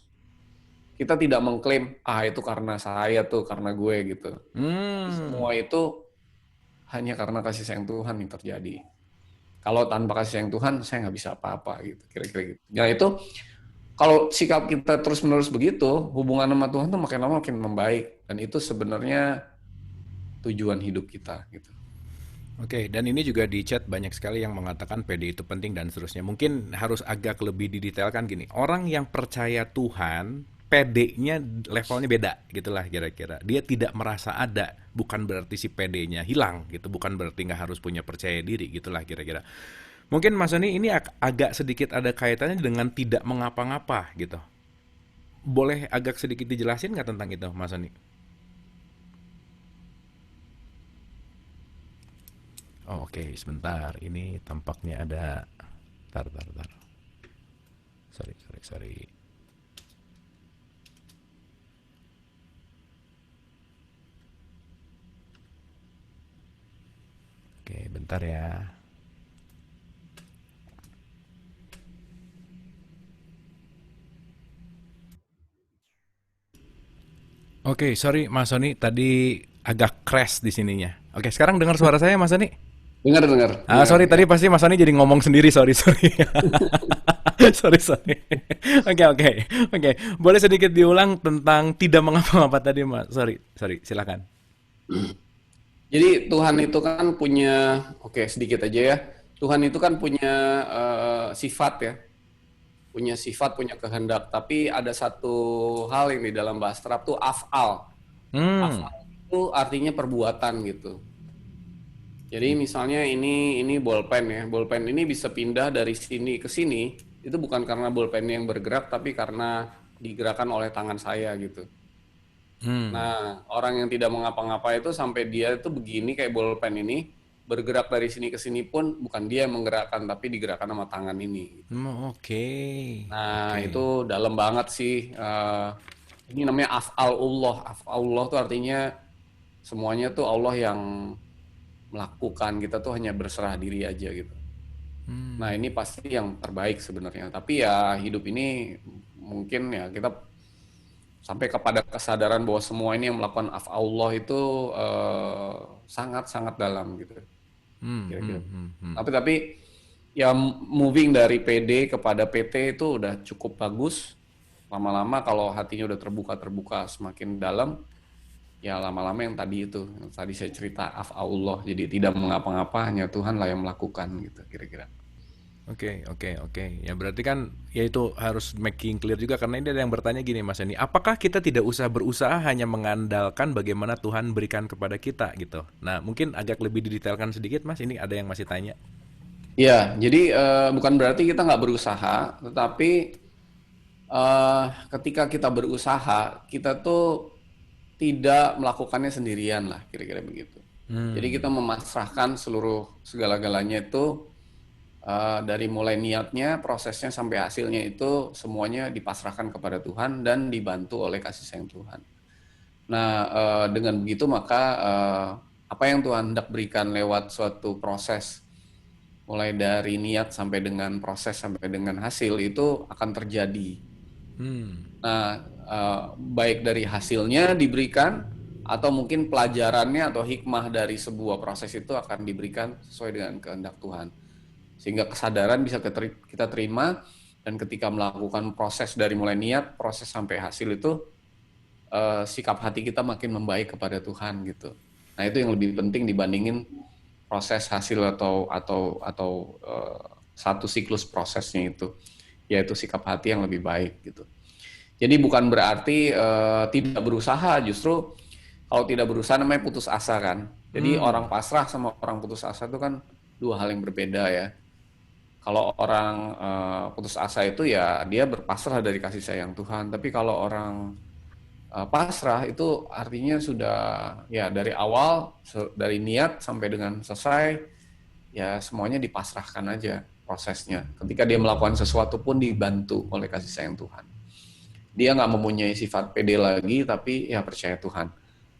kita tidak mengklaim itu karena saya tuh, karena gue gitu. Tapi Hmm. semua itu hanya karena kasih sayang Tuhan yang terjadi. Kalau tanpa kasih sayang Tuhan, saya nggak bisa apa-apa gitu, kira-kira gitu. Ya itu kalau sikap kita terus-menerus begitu, hubungan sama Tuhan tuh makin lama makin membaik. Dan itu sebenarnya tujuan hidup kita gitu. Oke, dan ini juga di chat banyak sekali yang mengatakan PD itu penting dan seterusnya. Mungkin harus agak lebih didetailkan gini. Orang yang percaya Tuhan, PD-nya levelnya beda gitulah kira-kira. Dia tidak merasa ada, bukan berarti si PD-nya hilang gitu, bukan berarti nggak harus punya percaya diri gitulah kira-kira. Mungkin Mas Soni ini agak sedikit ada kaitannya dengan tidak mengapa-ngapa gitu. Boleh agak sedikit dijelasin nggak tentang itu, Mas Soni? Oh, oke, sebentar. Ini tampaknya ada. Tar, tar, tar. Sorry, sorry, sorry. Oke, bentar ya. Oke, sorry Mas Soni, tadi agak crash di sininya. Oke, sekarang dengar suara saya Mas Soni? Dengar, dengar, Ah, dengar sorry ya. tadi pasti Mas Soni jadi ngomong sendiri, sorry, sorry. Sorry, sorry. Oke, oke. Oke, boleh sedikit diulang tentang tidak mengapa-ngapa tadi, Mas? Sorry, sorry, silakan. Jadi Tuhan itu kan punya, oke sedikit aja ya. Tuhan itu kan punya sifat ya, punya kehendak. Tapi ada satu hal yang di dalam bahasa Arab tuh af'al. Hmm. Af'al itu artinya perbuatan gitu. Jadi misalnya ini bolpen ya. Bolpen ini bisa pindah dari sini ke sini. Itu bukan karena bolpen yang bergerak, tapi karena digerakkan oleh tangan saya gitu. Hmm. Nah, orang yang tidak mengapa-ngapa itu sampai dia itu begini kayak bolpen ini. bergerak dari sini ke sini pun bukan dia yang menggerakkan, tapi digerakkan sama tangan ini. Oke. Nah, Oke. itu dalam banget sih. Ini namanya af'alullah. Af'alullah tuh artinya semuanya tuh Allah yang melakukan, kita tuh hanya berserah diri aja gitu. Nah, ini pasti yang terbaik sebenarnya. Tapi ya hidup ini mungkin ya kita sampai kepada kesadaran bahwa semua ini yang melakukan af'alullah itu sangat-sangat dalam gitu. Kira-kira. Tapi ya moving dari PD kepada PT itu udah cukup bagus. Lama-lama kalau hatinya udah terbuka semakin dalam, ya lama-lama yang tadi saya cerita af'allah, jadi tidak mengapa-ngapa, hanya Tuhan lah yang melakukan gitu kira-kira. Oke, oke, oke. Ya berarti kan ya itu harus making clear juga karena ini ada yang bertanya gini Mas Eni, apakah kita tidak usah berusaha hanya mengandalkan bagaimana Tuhan berikan kepada kita gitu. Nah, mungkin agak lebih didetailkan sedikit Mas, ini ada yang masih tanya. Ya, jadi bukan berarti kita nggak berusaha, tetapi ketika kita berusaha, kita tuh tidak melakukannya sendirian lah, kira-kira begitu. Jadi kita memasrahkan seluruh segala-galanya itu, dari mulai niatnya, prosesnya sampai hasilnya itu semuanya dipasrahkan kepada Tuhan dan dibantu oleh kasih sayang Tuhan. Nah, dengan begitu maka apa yang Tuhan hendak berikan lewat suatu proses, mulai dari niat sampai dengan proses sampai dengan hasil itu akan terjadi. Nah, baik dari hasilnya diberikan atau mungkin pelajarannya atau hikmah dari sebuah proses itu akan diberikan sesuai dengan kehendak Tuhan. Sehingga kesadaran bisa kita terima, dan ketika melakukan proses dari mulai niat, proses sampai hasil itu sikap hati kita makin membaik kepada Tuhan gitu. Nah, itu yang lebih penting dibandingin proses hasil atau satu siklus prosesnya itu, yaitu sikap hati yang lebih baik gitu. Jadi bukan berarti tidak berusaha, justru kalau tidak berusaha namanya putus asa kan. Jadi orang pasrah sama orang putus asa itu kan dua hal yang berbeda ya. Kalau orang putus asa itu ya dia berpasrah dari kasih sayang Tuhan. Tapi kalau orang pasrah itu artinya sudah ya dari awal, dari niat sampai dengan selesai, ya semuanya dipasrahkan aja prosesnya. Ketika dia melakukan sesuatu pun dibantu oleh kasih sayang Tuhan. Dia nggak mempunyai sifat pede lagi, tapi ya percaya Tuhan.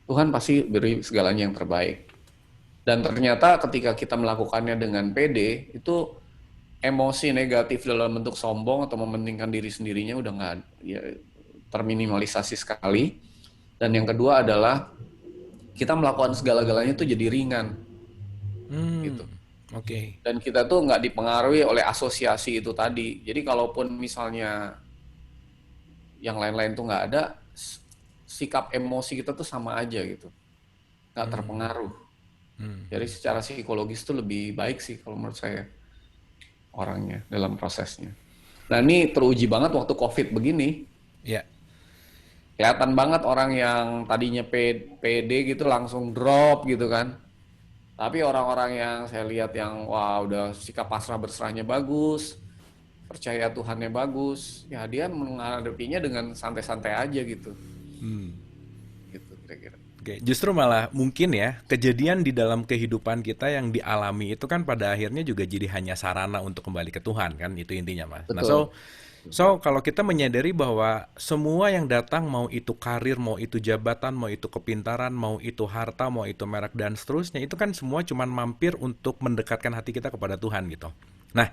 Tuhan pasti beri segalanya yang terbaik. Dan ternyata ketika kita melakukannya dengan pede, itu emosi negatif dalam bentuk sombong atau mementingkan diri sendirinya udah nggak, ya, terminimalisasi sekali. Dan yang kedua adalah kita melakukan segala-galanya itu jadi ringan gitu. Oke. Dan kita tuh nggak dipengaruhi oleh asosiasi itu tadi. Jadi kalaupun misalnya yang lain-lain tuh nggak ada, sikap emosi kita tuh sama aja gitu, nggak terpengaruh. Jadi secara psikologis tuh lebih baik sih kalau menurut saya orangnya dalam prosesnya. Nah, ini teruji banget waktu COVID begini. Ya. Kelihatan banget orang yang tadinya pede gitu langsung drop gitu kan. Tapi orang-orang yang saya lihat yang wah udah sikap pasrah berserahnya bagus, percaya Tuhannya bagus, ya dia menghadapinya dengan santai-santai aja gitu. Gitu kira-kira. Oke, justru malah mungkin ya kejadian di dalam kehidupan kita yang dialami itu kan pada akhirnya juga jadi hanya sarana untuk kembali ke Tuhan kan, itu intinya Mas. Nah, Betul. kalau kita menyadari bahwa semua yang datang, mau itu karir, mau itu jabatan, mau itu kepintaran, mau itu harta, mau itu merek dan seterusnya, itu kan semua cuman mampir untuk mendekatkan hati kita kepada Tuhan gitu. Nah,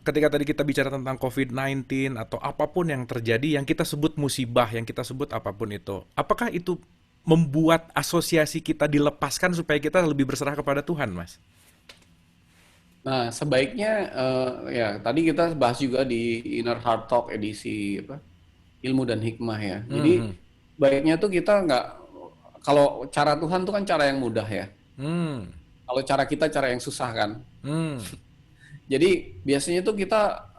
ketika tadi kita bicara tentang COVID-19 atau apapun yang terjadi, yang kita sebut musibah, yang kita sebut apapun itu, apakah itu membuat asosiasi kita dilepaskan supaya kita lebih berserah kepada Tuhan, Mas? Nah, sebaiknya ya tadi kita bahas juga di Inner Heart Talk edisi apa? Ilmu dan hikmah ya. Jadi baiknya tuh kita nggak, kalau cara Tuhan tuh kan cara yang mudah ya. Hmm, Kalau cara kita cara yang susah kan. hmm, Jadi biasanya tuh kita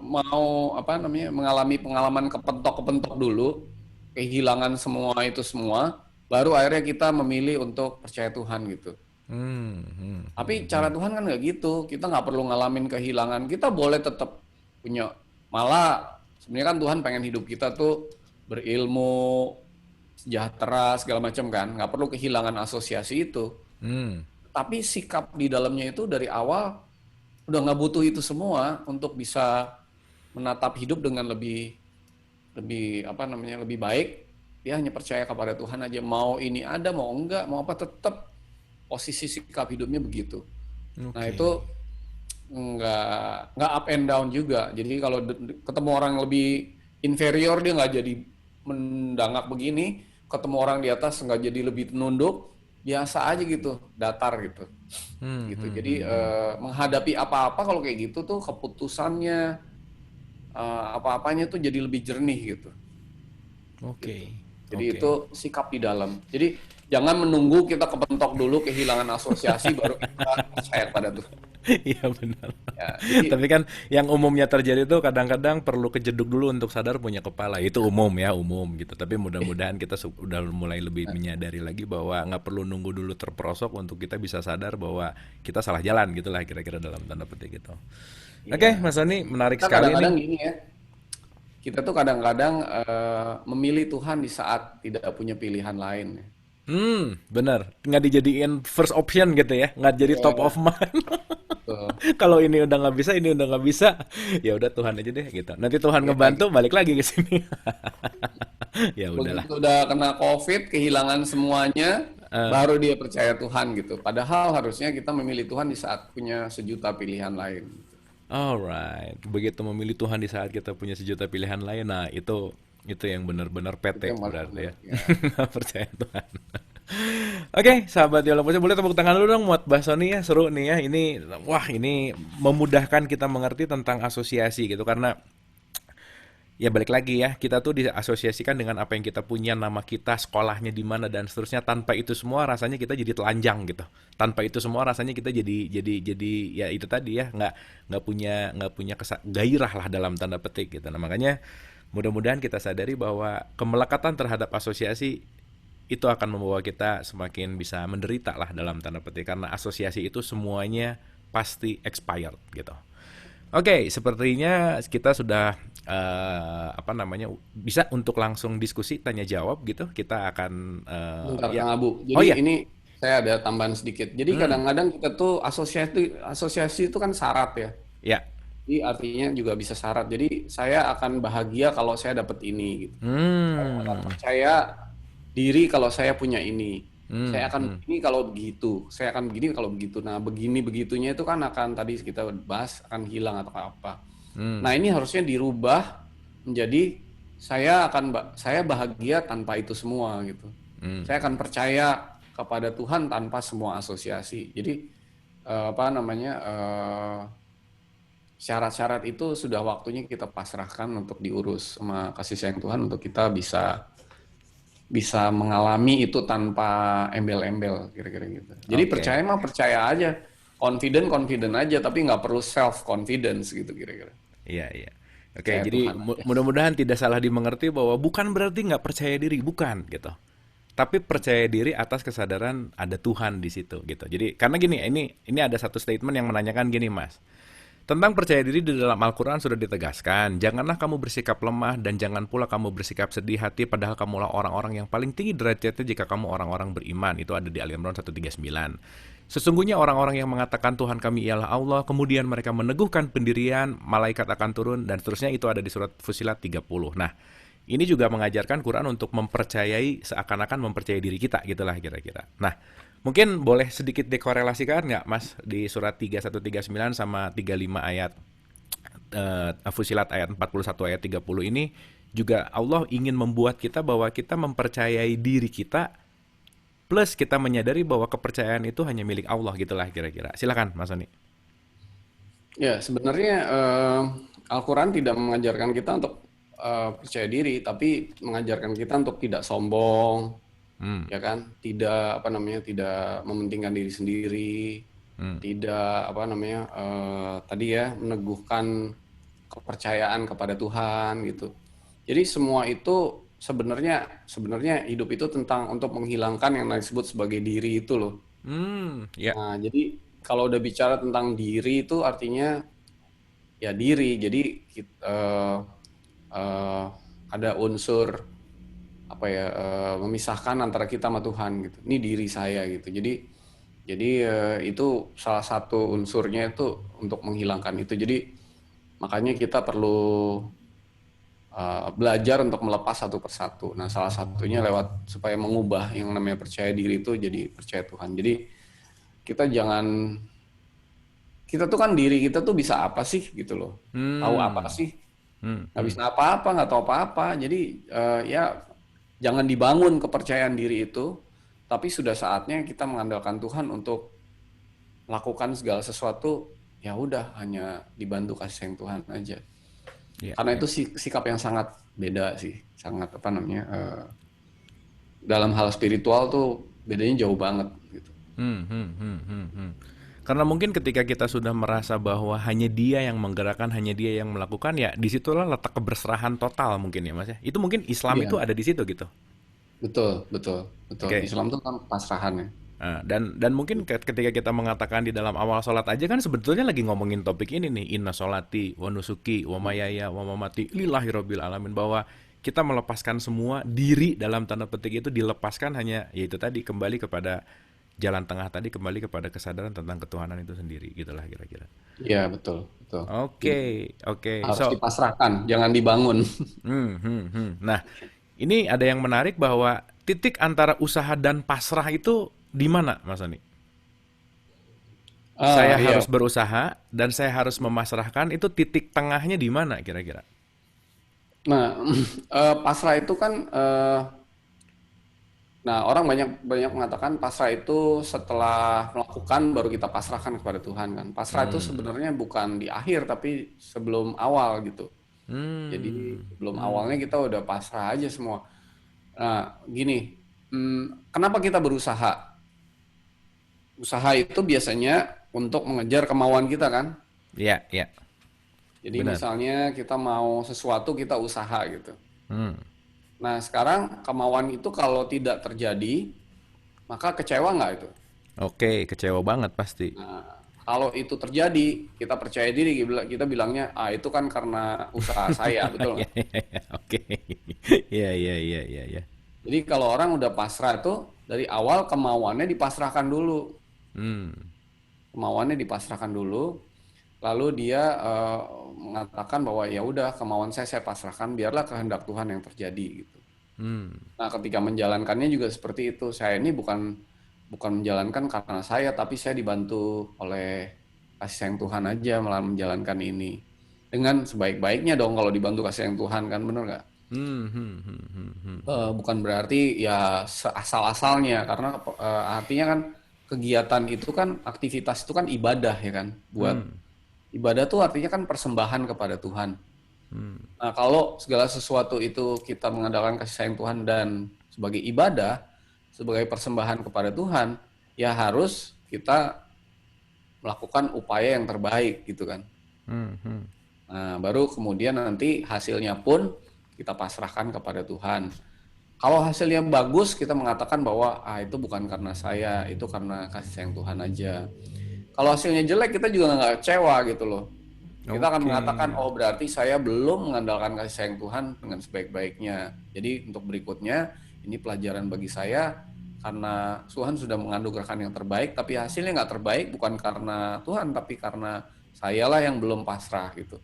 mau apa namanya mengalami pengalaman kepentok-kepentok dulu, kehilangan semua itu semua, baru akhirnya kita memilih untuk percaya Tuhan gitu. Tapi cara Tuhan kan nggak gitu. Kita nggak perlu ngalamin kehilangan. Kita boleh tetap punya. Malah sebenarnya kan Tuhan pengen hidup kita tuh berilmu, sejahtera segala macam kan. Nggak perlu kehilangan asosiasi itu. tapi sikap di dalamnya itu dari awal udah nggak butuh itu semua untuk bisa menatap hidup dengan lebih lebih apa namanya lebih baik. Dia hanya percaya kepada Tuhan aja, mau ini ada mau enggak mau apa tetap posisi sikap hidupnya begitu. Nah Oke. itu nggak up and down juga. Jadi kalau ketemu orang lebih inferior dia nggak jadi mendangak begini, ketemu orang di atas nggak jadi lebih nunduk, biasa aja gitu, datar gitu. Hmm, Gitu. hmm, Jadi hmm, hmm. menghadapi apa-apa kalau kayak gitu tuh keputusannya apa-apanya tuh jadi lebih jernih gitu. Oke, Gitu. Jadi oke. itu sikap di dalam. Jadi jangan menunggu kita kepentok dulu kehilangan asosiasi baru kita percaya kepada Tuhan. Iya benar. Ya, jadi Tapi kan yang umumnya terjadi itu kadang-kadang perlu kejeduk dulu untuk sadar punya kepala. Itu umum ya, umum gitu. Tapi mudah-mudahan kita udah mulai lebih menyadari lagi bahwa nggak perlu nunggu dulu terperosok untuk kita bisa sadar bahwa kita salah jalan gitulah kira-kira dalam tanda petik gitu. iya. Oke, Mas Soni, menarik Kita sekali nih. kadang-kadang gini ya. Kita tuh kadang-kadang memilih Tuhan di saat tidak punya pilihan lain. Bener. Nggak dijadiin first option gitu ya, nggak jadi top of Iya, mind. betul. Kalau ini udah nggak bisa, ini udah nggak bisa, ya udah Tuhan aja deh gitu. Nanti Tuhan Iya ngebantu, gitu. balik lagi ke sini. Ya udahlah. Begitu udah kena COVID, kehilangan semuanya, baru dia percaya Tuhan gitu. Padahal harusnya kita memilih Tuhan di saat punya sejuta pilihan lain. Alright, begitu memilih Tuhan di saat kita punya sejuta pilihan lain, nah itu yang benar-benar Itu PT yang paling berarti benar. ya. Ya. Nggak percaya Tuhan. Oke, sahabat Yola Pocong, boleh tepuk tangan dulu dong buat Mbak Sony ya, seru nih ya. Ini memudahkan kita mengerti tentang asosiasi gitu karena ya balik lagi ya, kita tuh diasosiasikan dengan apa yang kita punya, nama kita, sekolahnya di mana dan seterusnya. Tanpa itu semua rasanya kita jadi telanjang gitu. Tanpa itu semua rasanya kita jadi ya itu tadi ya, nggak punya gairah lah dalam tanda petik gitu. Nah, makanya mudah-mudahan kita sadari bahwa kemelekatan terhadap asosiasi itu akan membawa kita semakin bisa menderita lah dalam tanda petik karena asosiasi itu semuanya pasti expired gitu. Oke, sepertinya kita sudah apa namanya bisa untuk langsung diskusi tanya jawab gitu. Kita akan Bentar ya. Kang Abu. Oh Jadi ya, ini saya ada tambahan sedikit. Jadi kadang-kadang kita tuh asosiasi asosiasi itu kan syarat ya. ya. Jadi artinya juga bisa syarat. Jadi saya akan bahagia kalau saya dapat ini gitu. Saya akan Hmm, percaya diri kalau saya punya ini. Saya akan hmm. begini kalau begitu. Saya akan begini kalau begitu. Nah, begini begitunya itu kan akan tadi kita bahas akan hilang atau apa. Nah, ini harusnya dirubah menjadi saya bahagia tanpa itu semua gitu. Saya akan percaya kepada Tuhan tanpa semua asosiasi. Jadi apa namanya syarat-syarat itu sudah waktunya kita pasrahkan untuk diurus sama kasih sayang Tuhan untuk kita bisa bisa mengalami itu tanpa embel-embel kira-kira gitu. Jadi Oke. percaya mah percaya aja, confident confident aja, tapi nggak perlu self confidence gitu kira-kira. Iya, iya. Oke, Percaya jadi Tuhan aja. mudah-mudahan tidak salah dimengerti bahwa bukan berarti nggak percaya diri, bukan gitu. Tapi percaya diri atas kesadaran ada Tuhan di situ gitu. Jadi karena gini, ini ada satu statement yang menanyakan gini, Mas. Tentang percaya diri di dalam Al-Quran sudah ditegaskan, janganlah kamu bersikap lemah dan jangan pula kamu bersikap sedih hati padahal kamulah orang-orang yang paling tinggi derajatnya jika kamu orang-orang beriman. Itu ada di Al-Imran 139. Sesungguhnya orang-orang yang mengatakan Tuhan kami ialah Allah, kemudian mereka meneguhkan pendirian, malaikat akan turun, dan seterusnya itu ada di surat Fusilat 30. Nah, ini juga mengajarkan Quran untuk mempercayai seakan-akan mempercayai diri kita gitulah kira-kira. Nah, mungkin boleh sedikit dekorelasikan nggak Mas di surat 3139 sama 35 ayat Fusilat ayat 41 ayat 30 ini juga Allah ingin membuat kita bahwa kita mempercayai diri kita plus kita menyadari bahwa kepercayaan itu hanya milik Allah gitulah kira-kira. Silakan Mas Soni. Ya, sebenarnya Al-Quran tidak mengajarkan kita untuk percaya diri, tapi mengajarkan kita untuk tidak sombong, ya kan? Tidak apa namanya, tidak mementingkan diri sendiri, tidak apa namanya, tadi ya meneguhkan kepercayaan kepada Tuhan gitu. Jadi semua itu sebenarnya sebenarnya hidup itu tentang untuk menghilangkan yang disebut sebagai diri itu loh. Ya. Nah, jadi kalau udah bicara tentang diri itu artinya ya diri. Jadi eh, ada unsur apa ya memisahkan antara kita sama Tuhan gitu. Ini diri saya gitu. Jadi Jadi itu salah satu unsurnya itu untuk menghilangkan itu. Jadi makanya kita perlu belajar untuk melepas satu persatu. Nah, salah satunya lewat supaya mengubah yang namanya percaya diri itu jadi percaya Tuhan. Jadi kita jangan, kita tuh kan diri kita tuh bisa apa sih gitu loh. Tahu apa Hmm, sih? hmm, Nggak hmm. bisa apa-apa, nggak tahu apa-apa. Jadi ya jangan dibangun kepercayaan diri itu, tapi sudah saatnya kita mengandalkan Tuhan untuk melakukan segala sesuatu. Ya udah, hanya dibantu kasih sayang Tuhan aja. Ya, Karena ya. itu sikap yang sangat beda sih, sangat apa namanya, dalam hal spiritual tuh bedanya jauh banget gitu. Hmm, hmm, hmm, hmm, hmm. Karena mungkin ketika kita sudah merasa bahwa hanya dia yang menggerakkan, hanya dia yang melakukan, ya disitulah letak keberserahan total mungkin ya Mas ya. Itu mungkin Islam itu Iya, ada di situ gitu. betul, betul, betul. Oke. Islam tuh kan pasrahan ya. Nah, dan mungkin ketika kita mengatakan di dalam awal sholat aja kan sebetulnya lagi ngomongin topik ini nih, inna sholati wa nusuki wa mayaya wa mamati lillahi rabbil alamin, bahwa kita melepaskan semua diri dalam tanda petik itu dilepaskan hanya yaitu tadi kembali kepada jalan tengah tadi, kembali kepada kesadaran tentang ketuhanan itu sendiri gitulah kira-kira. Iya, betul, betul. Jadi Oke, oke. harus So, dipasrahkan, jangan dibangun. Nah, ini ada yang menarik bahwa titik antara usaha dan pasrah itu di mana, Mas Ani? Saya Iya. harus berusaha dan saya harus memasrahkan, itu titik tengahnya di mana kira-kira? Nah, pasrah itu kan, nah orang banyak banyak mengatakan pasrah itu setelah melakukan baru kita pasrahkan kepada Tuhan kan. Pasrah itu Hmm. sebenarnya bukan di akhir tapi sebelum awal gitu. Jadi Hmm. sebelum awalnya Hmm. kita udah pasrah aja semua. Nah, gini, kenapa kita berusaha? Usaha itu biasanya untuk mengejar kemauan kita kan. Ya, ya, Jadi benar. misalnya kita mau sesuatu kita usaha gitu. Hmm. Nah sekarang kemauan itu kalau tidak terjadi, maka kecewa nggak itu? Oke, kecewa banget pasti. Nah, kalau itu terjadi, kita percaya diri, kita bilangnya, ah itu kan karena usaha saya, betul Ya, nggak? ya, ya, oke. Ya, ya, ya, ya, ya. Jadi kalau orang udah pasrah itu, dari awal kemauannya dipasrahkan dulu. Hmm. Kemauannya dipasrahkan dulu, lalu dia mengatakan bahwa ya udah kemauan saya pasrahkan, biarlah kehendak Tuhan yang terjadi gitu. Hmm. Nah, ketika menjalankannya juga seperti itu. Saya ini bukan bukan menjalankan karena saya, tapi saya dibantu oleh kasih sayang Tuhan aja malah menjalankan ini. Dengan sebaik-baiknya dong kalau dibantu kasih sayang Tuhan kan, bener nggak? Hmm. Hmm. Hmm. Hmm. Hmm. Hmm. Bukan berarti ya asal-asalnya, karena artinya kan kegiatan itu kan, aktivitas itu kan ibadah ya kan. Buat Hmm. ibadah tuh artinya kan persembahan kepada Tuhan. Hmm. Nah, kalau segala sesuatu itu kita mengandalkan kasih sayang Tuhan dan sebagai ibadah, sebagai persembahan kepada Tuhan, ya harus kita melakukan upaya yang terbaik gitu kan. Hmm. Hmm. Nah, baru kemudian nanti hasilnya pun kita pasrahkan kepada Tuhan. Kalau hasilnya bagus, kita mengatakan bahwa itu bukan karena saya, itu karena kasih sayang Tuhan aja. Kalau hasilnya jelek, kita juga nggak kecewa gitu loh. Kita akan Oke. mengatakan, oh berarti saya belum mengandalkan kasih sayang Tuhan dengan sebaik-baiknya. Jadi untuk berikutnya, ini pelajaran bagi saya, karena Tuhan sudah menganugerahkan yang terbaik, tapi hasilnya nggak terbaik bukan karena Tuhan, tapi karena sayalah yang belum pasrah gitu.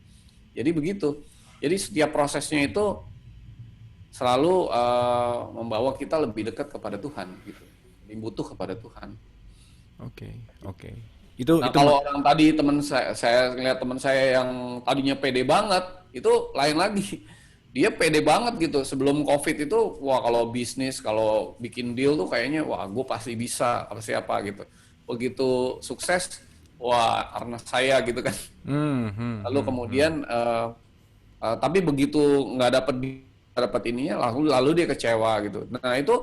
Jadi begitu. Jadi setiap prosesnya itu selalu membawa kita lebih dekat kepada Tuhan gitu. Lebih butuh kepada Tuhan. Oke. Oke. Itu Nah, itu kalau orang tadi teman saya ngeliat teman saya yang tadinya pede banget, itu lain lagi. Dia pede banget gitu. Sebelum COVID itu, wah kalau bisnis, kalau bikin deal tuh kayaknya, wah gue pasti bisa, apa siapa gitu. Begitu sukses, wah karena saya gitu kan. Hmm. Hmm. Lalu Hmm. Hmm. kemudian, tapi begitu nggak dapat ininya, lalu dia kecewa gitu. Nah itu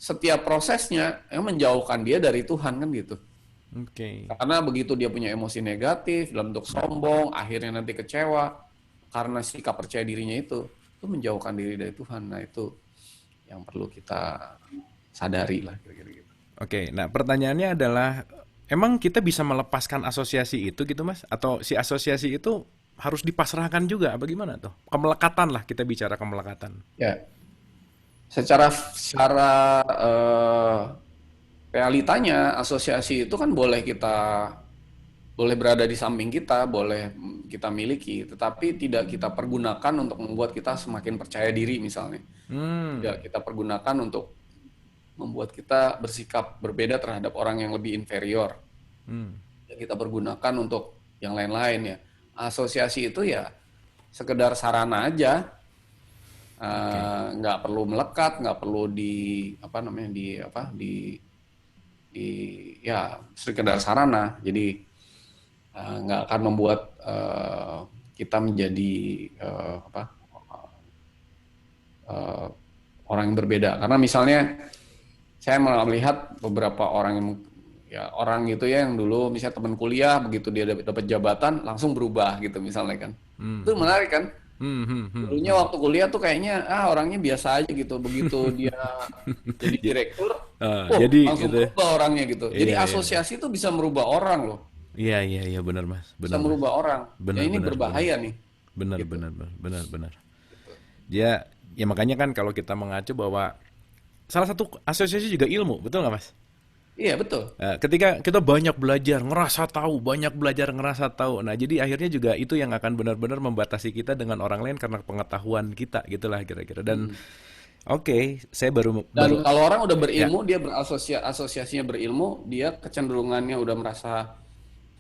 setiap prosesnya yang menjauhkan dia dari Tuhan kan gitu. Oke. Karena begitu dia punya emosi negatif dalam bentuk sombong, akhirnya nanti kecewa karena sikap percaya dirinya itu menjauhkan diri dari Tuhan. Nah, itu yang perlu kita sadari lah kira-kira gitu. Oke, nah pertanyaannya adalah, emang kita bisa melepaskan asosiasi itu gitu Mas? Atau si asosiasi itu harus dipasrahkan juga? Apa gimana tuh? Kemelekatan lah, kita bicara kemelekatan. Ya, secara secara realitanya asosiasi itu kan boleh berada di samping kita, boleh kita miliki, tetapi tidak kita pergunakan untuk membuat kita semakin percaya diri misalnya. Hmm. Tidak kita pergunakan untuk membuat kita bersikap berbeda terhadap orang yang lebih inferior. Hmm. Ya, kita pergunakan untuk yang lain-lain ya. Asosiasi itu ya sekedar sarana aja, Oke. nggak perlu melekat, nggak perlu di apa namanya di ya sekedar sarana. Jadi nggak akan membuat kita menjadi apa eh, orang yang berbeda. Karena misalnya saya melihat beberapa orang yang ya orang gitu ya yang dulu misalnya teman kuliah begitu dia dapat jabatan langsung berubah gitu misalnya kan. Hmm. Itu Hmm. menarik kan? Hmm. Hmm. Hmm. Dulunya Hmm. waktu kuliah tuh kayaknya orangnya biasa aja gitu. Begitu dia jadi Ja- direktur, jadi langsung gitu ya. berubah orangnya gitu. Jadi Iya, iya. asosiasi itu bisa merubah orang loh. Iya, iya, iya, benar Mas. Bisa Benar Mas. merubah orang. Ya Benar, ini benar, benar. berbahaya nih Benar, gitu. benar, benar, benar, benar. Ya, ya makanya kan kalau kita mengacu bahwa salah satu asosiasi juga ilmu, betul nggak Mas? Iya betul. Ketika kita banyak belajar, ngerasa tahu, banyak belajar, ngerasa tahu. Nah, jadi akhirnya juga itu yang akan benar-benar membatasi kita dengan orang lain karena pengetahuan kita, gitulah kira-kira. Dan Hmm. oke, saya baru baru Dan kalau orang udah ya. berilmu, dia asosiasinya berilmu, dia kecenderungannya udah merasa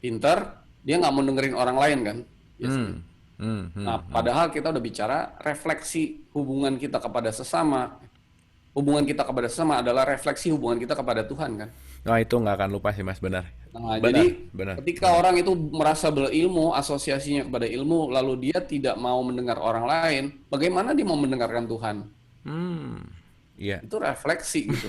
pintar, dia nggak mau dengerin orang lain kan, biasanya. Hmm. Hmm. Nah, Hmm. Hmm. padahal kita udah bicara refleksi hubungan kita kepada sesama. Hubungan kita kepada sesama adalah refleksi hubungan kita kepada Tuhan kan. Nah, itu nggak akan lupa sih Mas, benar. Nah, Benar, jadi benar, ketika benar. orang itu merasa berilmu, asosiasinya kepada ilmu, lalu dia tidak mau mendengar orang lain, bagaimana dia mau mendengarkan Tuhan? Hmm. Iya. Itu refleksi gitu.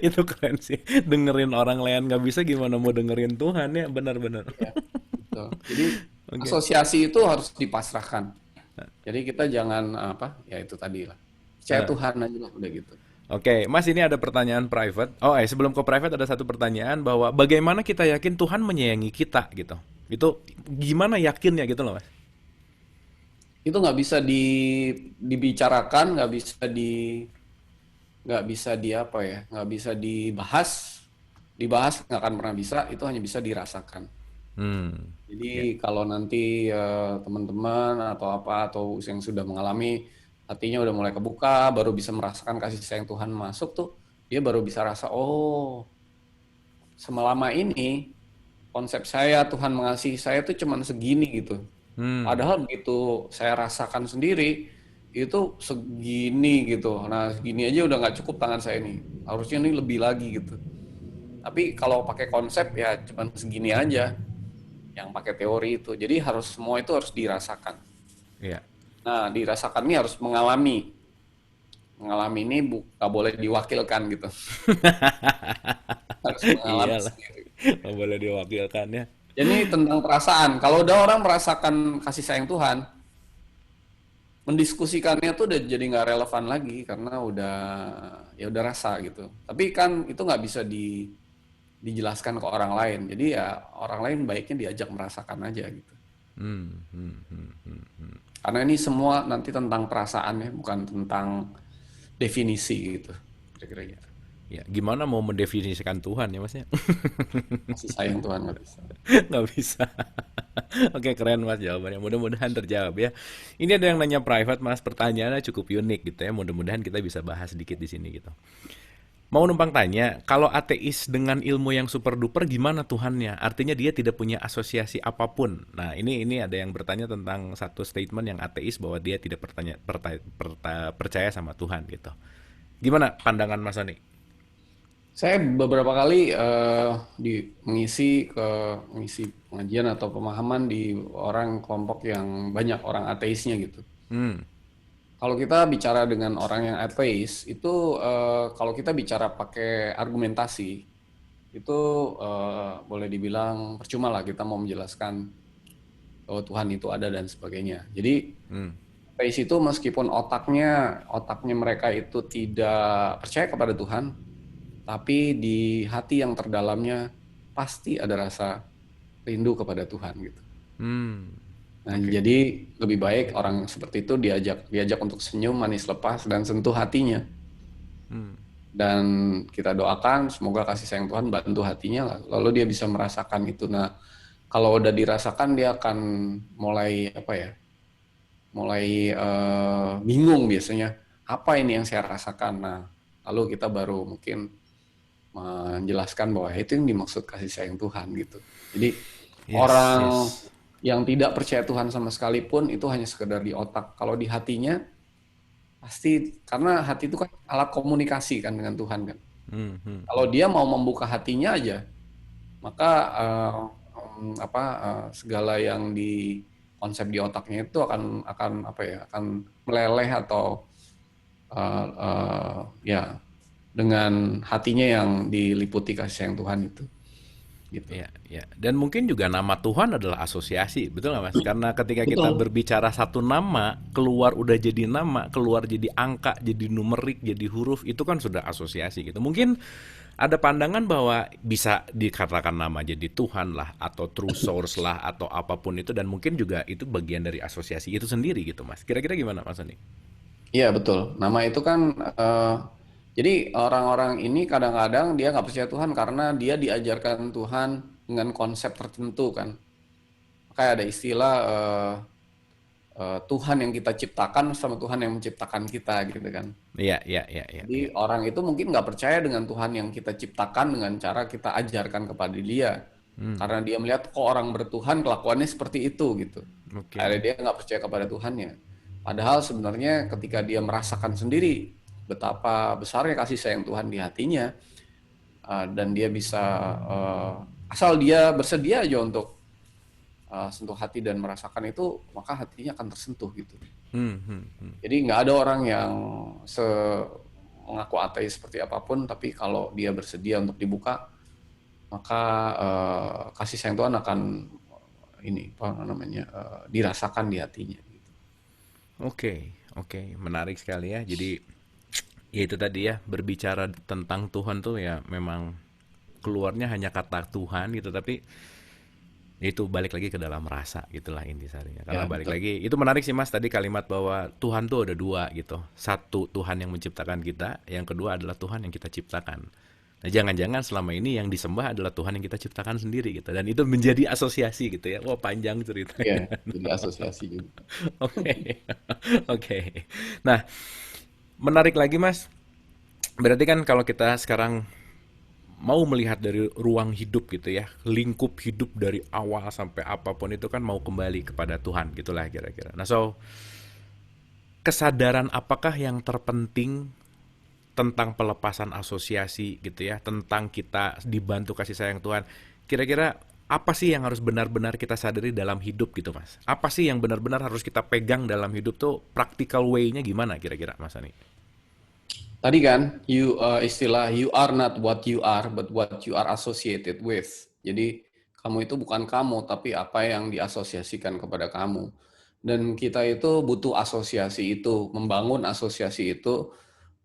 Itu keren sih. Dengerin orang lain nggak bisa gimana mau dengerin Tuhan ya, benar-benar. Iya, betul. Jadi Oke. asosiasi itu harus dipasrahkan. Jadi kita jangan apa, ya itu tadi lah. Percaya Eh, Tuhan aja lah udah gitu. Oke, Mas ini ada pertanyaan private. Oh, sebelum ke private ada satu pertanyaan bahwa bagaimana kita yakin Tuhan menyayangi kita gitu. Itu gimana yakinnya gitu loh, Mas. Itu nggak bisa dibicarakan, nggak bisa di apa ya, nggak bisa dibahas nggak akan pernah bisa. Itu hanya bisa dirasakan. Hmm. Ya. Jadi kalau nanti teman-teman atau apa atau yang sudah mengalami hatinya udah mulai kebuka, baru bisa merasakan kasih sayang Tuhan masuk tuh, dia baru bisa rasa, oh selama ini konsep saya Tuhan mengasihi saya tuh cuman segini gitu. Hmm. Padahal begitu saya rasakan sendiri itu segini gitu. Nah segini aja udah nggak cukup tangan saya ini. Harusnya ini lebih lagi gitu. Tapi kalau pakai konsep ya cuman segini aja yang pakai teori itu. Jadi harus semua itu harus dirasakan. Ya. Nah dirasakan ini harus mengalami. Mengalami ini nggak boleh diwakilkan gitu. Harus mengalami Iyalah. sendiri. Nggak boleh diwakilkan ya. Jadi tentang perasaan. Kalau udah orang merasakan kasih sayang Tuhan, mendiskusikannya tuh udah jadi nggak relevan lagi karena udah rasa gitu. Tapi kan itu nggak bisa dijelaskan ke orang lain. Jadi ya orang lain baiknya diajak merasakan aja gitu. Hmm. Hmm. Hmm. Hmm. Hmm. Karena ini semua nanti tentang perasaan ya, bukan tentang definisi gitu. Kira-kira gitu. Ya, gimana mau mendefinisikan Tuhan ya, Mas ya? Kasih sayang Tuhan nggak bisa. Nggak bisa. Oke, keren Mas jawabannya. Mudah-mudahan terjawab ya. Ini ada yang nanya private Mas, pertanyaannya cukup unik gitu ya. Mudah-mudahan kita bisa bahas sedikit di sini gitu. Mau numpang tanya, kalau ateis dengan ilmu yang super duper gimana Tuhannya? Artinya dia tidak punya asosiasi apapun. Nah, ini ada yang bertanya tentang satu statement yang ateis bahwa dia tidak percaya sama Tuhan gitu. Gimana pandangan Mas Soni? Saya beberapa kali mengisi pengajian atau pemahaman di orang kelompok yang banyak orang ateisnya gitu. Hmm. Kalau kita bicara dengan orang yang ateis, itu kalau kita bicara pakai argumentasi, itu boleh dibilang percuma lah kita mau menjelaskan bahwa Tuhan itu ada dan sebagainya. Jadi Hmm. ateis itu meskipun otaknya mereka itu tidak percaya kepada Tuhan, tapi di hati yang terdalamnya pasti ada rasa rindu kepada Tuhan gitu. Hmm. Nah, Oke. jadi lebih baik orang seperti itu diajak untuk senyum manis lepas dan sentuh hatinya. Hmm. dan kita doakan semoga kasih sayang Tuhan bantu hatinya, lalu dia bisa merasakan itu. Nah, kalau udah dirasakan dia akan mulai apa ya? Mulai bingung biasanya, apa ini yang saya rasakan. Nah, lalu kita baru mungkin menjelaskan bahwa itu yang dimaksud kasih sayang Tuhan gitu. Jadi Yes, orang yes. yang tidak percaya Tuhan sama sekali pun itu hanya sekedar di otak. Kalau di hatinya pasti, karena hati itu kan alat komunikasi kan dengan Tuhan kan. Hmm, hmm, Kalau hmm. dia mau membuka hatinya aja, maka segala yang di konsep di otaknya itu akan apa ya, akan meleleh atau ya dengan hatinya yang diliputi kasih sayang Tuhan itu gitu. Ya, ya. Dan mungkin juga nama Tuhan adalah asosiasi, betul nggak Mas? Karena ketika kita Betul. berbicara satu nama, keluar udah jadi nama, keluar jadi angka, jadi numerik, jadi huruf, itu kan sudah asosiasi gitu. Mungkin ada pandangan bahwa bisa dikatakan nama jadi Tuhan lah, atau true source lah, atau apapun itu, dan mungkin juga itu bagian dari asosiasi itu sendiri gitu Mas. Kira-kira gimana Mas Ani? Iya betul. Nama itu kan jadi orang-orang ini kadang-kadang dia nggak percaya Tuhan karena dia diajarkan Tuhan dengan konsep tertentu kan. Kayak ada istilah Tuhan yang kita ciptakan sama Tuhan yang menciptakan kita gitu kan. Iya, iya, iya, iya, Jadi iya. orang itu mungkin nggak percaya dengan Tuhan yang kita ciptakan dengan cara kita ajarkan kepada dia. Karena dia melihat kok orang bertuhan kelakuannya seperti itu gitu. Akhirnya Oke. dia nggak percaya kepada Tuhannya. Padahal sebenarnya ketika dia merasakan sendiri betapa besarnya kasih sayang Tuhan di hatinya, dan dia bisa asal dia bersedia aja untuk sentuh hati dan merasakan itu, maka hatinya akan tersentuh gitu. Hmm, hmm, hmm. Jadi nggak ada orang yang se mengaku ateis seperti apapun, tapi kalau dia bersedia untuk dibuka, maka kasih sayang Tuhan akan ini apa namanya dirasakan di hatinya. Gitu. Oke, oke, menarik sekali ya. Jadi ya itu tadi ya, berbicara tentang Tuhan tuh ya memang keluarnya hanya kata Tuhan gitu, tapi itu balik lagi ke dalam rasa gitulah intisarinya. Karena Ya balik betul. lagi, itu menarik sih Mas tadi kalimat bahwa Tuhan tuh ada dua gitu. Satu Tuhan yang menciptakan kita, yang kedua adalah Tuhan yang kita ciptakan. Nah, jangan-jangan selama ini yang disembah adalah Tuhan yang kita ciptakan sendiri gitu. Dan itu menjadi asosiasi gitu ya. Wah, panjang Ya, ceritanya. jadi asosiasi juga. Oke. Oke. Nah, menarik lagi Mas. Berarti kan kalau kita sekarang mau melihat dari ruang hidup gitu ya, lingkup hidup dari awal sampai apapun itu kan mau kembali kepada Tuhan gitulah kira-kira. Nah, so kesadaran apakah yang terpenting tentang pelepasan asosiasi gitu ya, tentang kita dibantu kasih sayang Tuhan. Kira-kira apa sih yang harus benar-benar kita sadari dalam hidup gitu Mas? Apa sih yang benar-benar harus kita pegang dalam hidup tuh practical way-nya gimana kira-kira Mas Ani? Tadi kan istilah you are not what you are, but what you are associated with. Jadi kamu itu bukan kamu, tapi apa yang diasosiasikan kepada kamu. Dan kita itu butuh asosiasi itu, membangun asosiasi itu,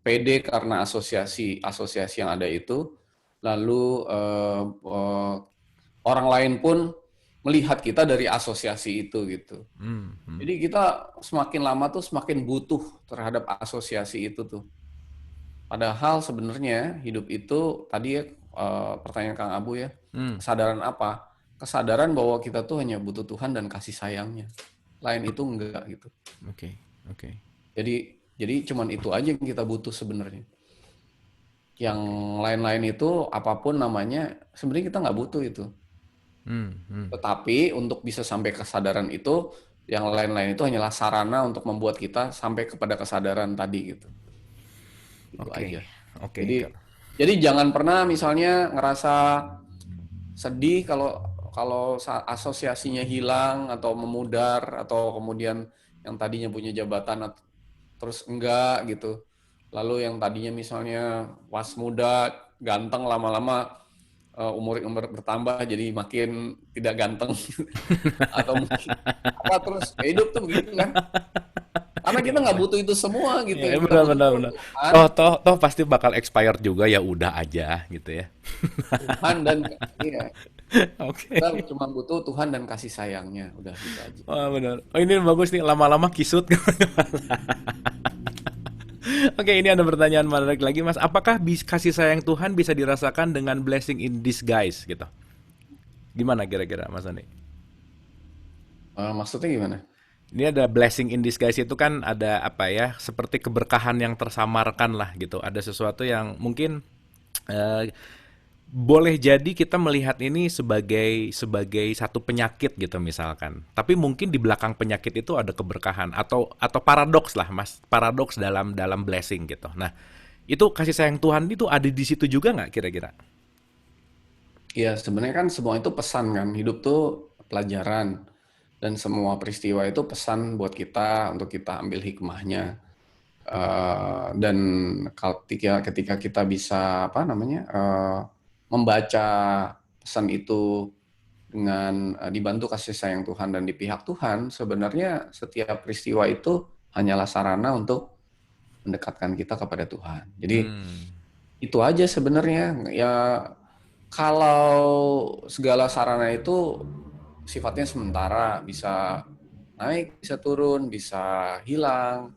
pede karena asosiasi yang ada itu, lalu orang lain pun melihat kita dari asosiasi itu gitu. Hmm, hmm. Jadi kita semakin lama tuh semakin butuh terhadap asosiasi itu tuh. Padahal sebenarnya hidup itu tadi ya pertanyaan Kang Abu ya, Hmm. kesadaran apa? Kesadaran bahwa kita tuh hanya butuh Tuhan dan kasih sayangnya. Lain itu enggak gitu. Oke, oke, Jadi cuman itu aja yang kita butuh sebenarnya. Yang oke. lain-lain itu apapun namanya sebenarnya kita nggak butuh itu. Hmm, hmm. Tetapi untuk bisa sampai kesadaran itu, yang lain-lain itu hanyalah sarana untuk membuat kita sampai kepada kesadaran tadi gitu. Itu aja. Oke, oke. Jadi jangan pernah misalnya ngerasa sedih kalau kalau asosiasinya hilang atau memudar atau kemudian yang tadinya punya jabatan terus enggak gitu. Lalu yang tadinya misalnya pas muda ganteng lama-lama umur bertambah jadi makin tidak ganteng atau mungkin apa terus hidup tuh begitu kan? Karena kita nggak butuh itu semua gitu, Ya, yang kita benar, butuh benar, tuh benar. Tuhan, Toh pasti bakal expired juga ya udah aja gitu ya. Tuhan dan iya, kita Oke. cuma butuh Tuhan dan kasih sayangnya, udah gitu aja. Wah, benar. Oh, ini bagus nih lama-lama kisut. Oke, ini ada pertanyaan menarik lagi, Mas. Apakah kasih sayang Tuhan bisa dirasakan dengan blessing in disguise gitu? Gimana kira-kira, Mas Ani? Maksudnya gimana? Ini ada blessing in disguise itu kan ada apa ya? Seperti keberkahan yang tersamarkan lah gitu. Ada sesuatu yang mungkin eh, boleh jadi kita melihat ini sebagai sebagai satu penyakit gitu misalkan. Tapi mungkin di belakang penyakit itu ada keberkahan atau paradoks lah, Mas. Paradoks dalam dalam blessing gitu. Nah, itu kasih sayang Tuhan itu ada di situ juga nggak kira-kira? Ya, sebenarnya kan semua itu pesan kan. Hidup tuh pelajaran. Dan semua peristiwa itu pesan buat kita untuk kita ambil hikmahnya. Dan ketika kita bisa apa namanya membaca pesan itu dengan dibantu kasih sayang Tuhan dan di pihak Tuhan, sebenarnya setiap peristiwa itu hanyalah sarana untuk mendekatkan kita kepada Tuhan. Jadi Hmm, itu aja sebenarnya. Ya, kalau segala sarana itu sifatnya sementara, bisa naik, bisa turun, bisa hilang.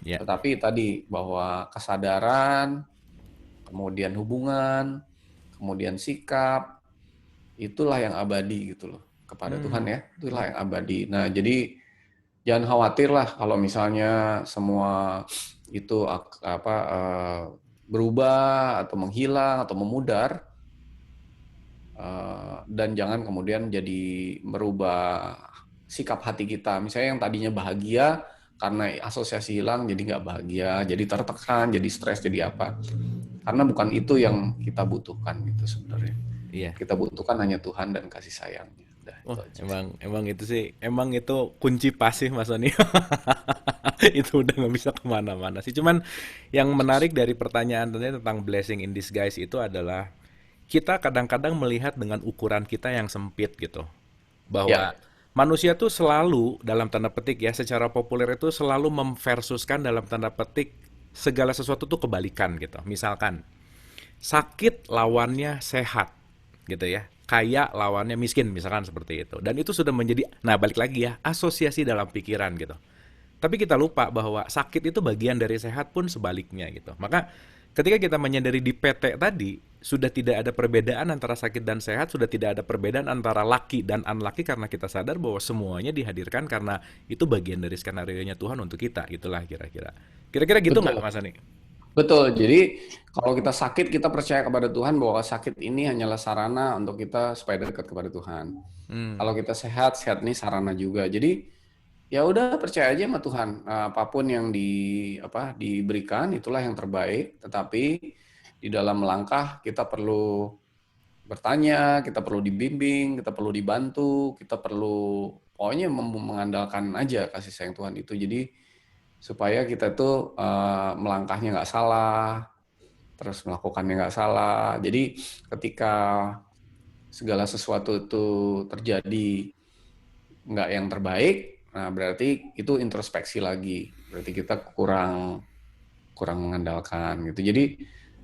ya. Tetapi tadi bahwa kesadaran, kemudian hubungan, kemudian sikap, itulah yang abadi gitu loh kepada Tuhan Hmm, ya. Itulah yang abadi. Nah, jadi jangan khawatir lah kalau misalnya semua itu berubah atau menghilang atau memudar. Dan jangan kemudian jadi merubah sikap hati kita. Misalnya yang tadinya bahagia, karena asosiasi hilang jadi nggak bahagia, jadi tertekan, jadi stres, jadi apa. Karena bukan itu yang kita butuhkan gitu sebenarnya. iya. Kita butuhkan hanya Tuhan dan kasih sayangnya. Udah, itu Oh, aja. emang itu sih, emang itu kunci pasif Mas Oni. Itu udah nggak bisa kemana-mana sih. Cuman yang menarik dari pertanyaan tadi tentang blessing in disguise itu adalah kita kadang-kadang melihat dengan ukuran kita yang sempit gitu. Bahwa Ya, manusia tuh selalu dalam tanda petik ya, secara populer itu selalu memversuskan dalam tanda petik segala sesuatu tuh kebalikan gitu. Misalkan sakit lawannya sehat gitu ya, kaya lawannya miskin misalkan seperti itu, dan itu sudah menjadi, nah balik lagi ya, asosiasi dalam pikiran gitu. Tapi kita lupa bahwa sakit itu bagian dari sehat pun sebaliknya gitu. Maka ketika kita menyadari di PT tadi sudah tidak ada perbedaan antara sakit dan sehat, sudah tidak ada perbedaan antara lucky dan unlucky, karena kita sadar bahwa semuanya dihadirkan karena itu bagian dari skenario-nya Tuhan untuk kita, itulah kira-kira. Kira-kira gitu nggak betul. Mas Ani? Betul. Jadi kalau kita sakit, kita percaya kepada Tuhan bahwa sakit ini hanyalah sarana untuk kita supaya dekat kepada Tuhan. Kalau Hmm, kita sehat, sehat ini sarana juga. Jadi ya udah percaya aja sama Tuhan. Apapun yang diberikan itulah yang terbaik. Tetapi di dalam melangkah kita perlu bertanya, kita perlu dibimbing, kita perlu dibantu, kita perlu pokoknya mengandalkan aja kasih sayang Tuhan itu. Jadi supaya kita tuh melangkahnya nggak salah, terus melakukannya nggak salah. Jadi ketika segala sesuatu itu terjadi nggak yang terbaik, nah berarti itu introspeksi lagi. Berarti kita kurang kurang mengandalkan gitu. Jadi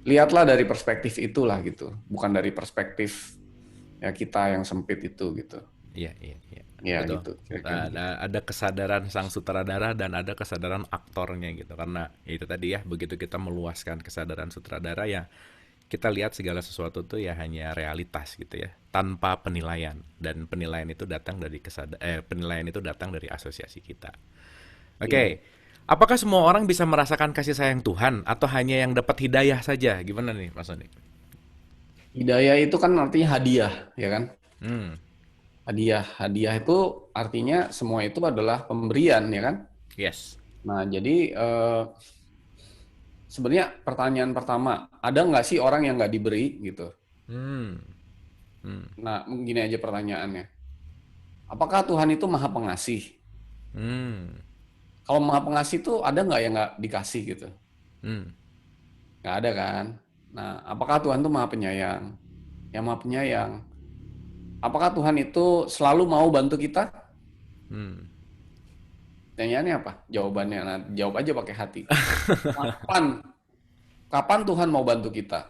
lihatlah dari perspektif itulah gitu, bukan dari perspektif ya kita yang sempit itu gitu. iya, iya, iya. Ya Betul. gitu, kira-kira Nah, begitu. ada kesadaran sang sutradara dan ada kesadaran aktornya gitu. Karena ya itu tadi ya, begitu kita meluaskan kesadaran sutradara ya, kita lihat segala sesuatu tuh ya hanya realitas gitu ya, tanpa penilaian. Dan penilaian itu datang dari penilaian itu datang dari asosiasi kita. Oke. Iya. Apakah semua orang bisa merasakan kasih sayang Tuhan atau hanya yang dapat hidayah saja? Gimana nih, Mas Soni? Hidayah itu kan artinya hadiah, ya kan? Hmm, Hadiah, hadiah itu artinya semua itu adalah pemberian, ya kan? yes. Nah, jadi sebenarnya pertanyaan pertama, ada nggak sih orang yang nggak diberi gitu? Hmm, hmm, Nah, gini aja pertanyaannya. Apakah Tuhan itu maha pengasih? hmm, Kalau maha pengasih itu ada nggak yang nggak dikasih gitu? hmm, Nggak ada kan? Nah, apakah Tuhan itu maha penyayang? Yang maha penyayang. Apakah Tuhan itu selalu mau bantu kita? hmm. Pertanyaannya apa? Jawabannya, nah, jawab aja pakai hati. Kapan? Kapan Tuhan mau bantu kita?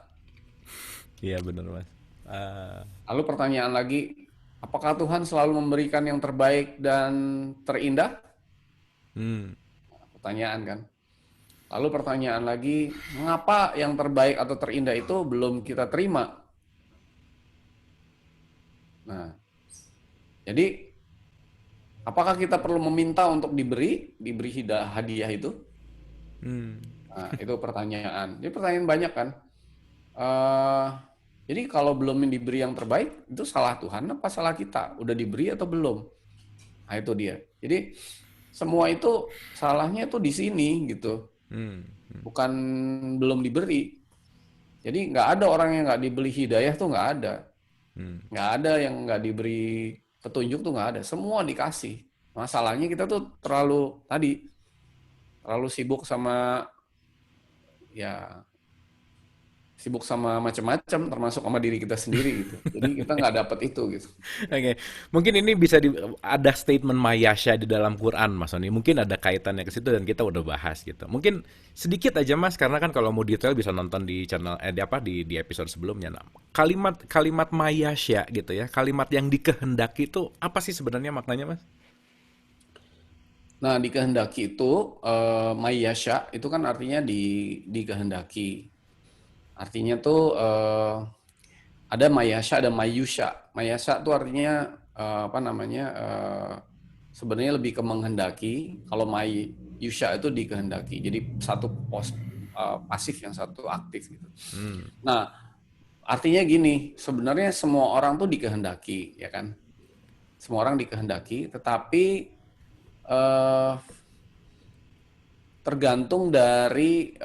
Iya benar Mas. Ah, Lalu pertanyaan lagi, apakah Tuhan selalu memberikan yang terbaik dan terindah? hmm, Pertanyaan kan. Lalu pertanyaan lagi, mengapa yang terbaik atau terindah itu belum kita terima? Nah, jadi apakah kita perlu meminta untuk diberi hadiah itu? Hmm. Nah, itu pertanyaan. Ini pertanyaan banyak kan. Eh, jadi kalau belum diberi yang terbaik, itu salah Tuhan apa salah kita? Udah diberi atau belum? Nah, itu dia. Jadi semua itu salahnya itu di sini gitu. Hmm. Bukan belum diberi. Jadi nggak ada orang yang nggak diberi hidayah tuh nggak ada. Hmm. Nggak ada yang nggak diberi petunjuk tuh nggak ada. Semua dikasih. Masalahnya kita tuh terlalu sibuk sama ya sibuk sama macam-macam termasuk sama diri kita sendiri gitu. Jadi kita nggak dapet itu gitu. Oke, mungkin ini bisa ada statement Mayasya di dalam Quran, Mas Sony. Mungkin ada kaitannya ke situ dan kita udah bahas gitu. Mungkin sedikit aja, Mas, karena kan kalau mau detail bisa nonton di channel di episode sebelumnya. Nah, kalimat Mayasya gitu ya, kalimat yang dikehendaki itu apa sih sebenarnya maknanya, Mas? Nah, dikehendaki itu mayyasha itu kan artinya dikehendaki. Artinya tuh ada mayyasha, ada mayyusha. Mayyasha tuh artinya apa namanya? Sebenarnya lebih ke menghendaki. Kalau mayyusha itu dikehendaki. Jadi satu pasif yang satu aktif gitu. Hmm. Nah, artinya gini, sebenarnya semua orang tuh dikehendaki, ya kan? Semua orang dikehendaki, tetapi eh, tergantung dari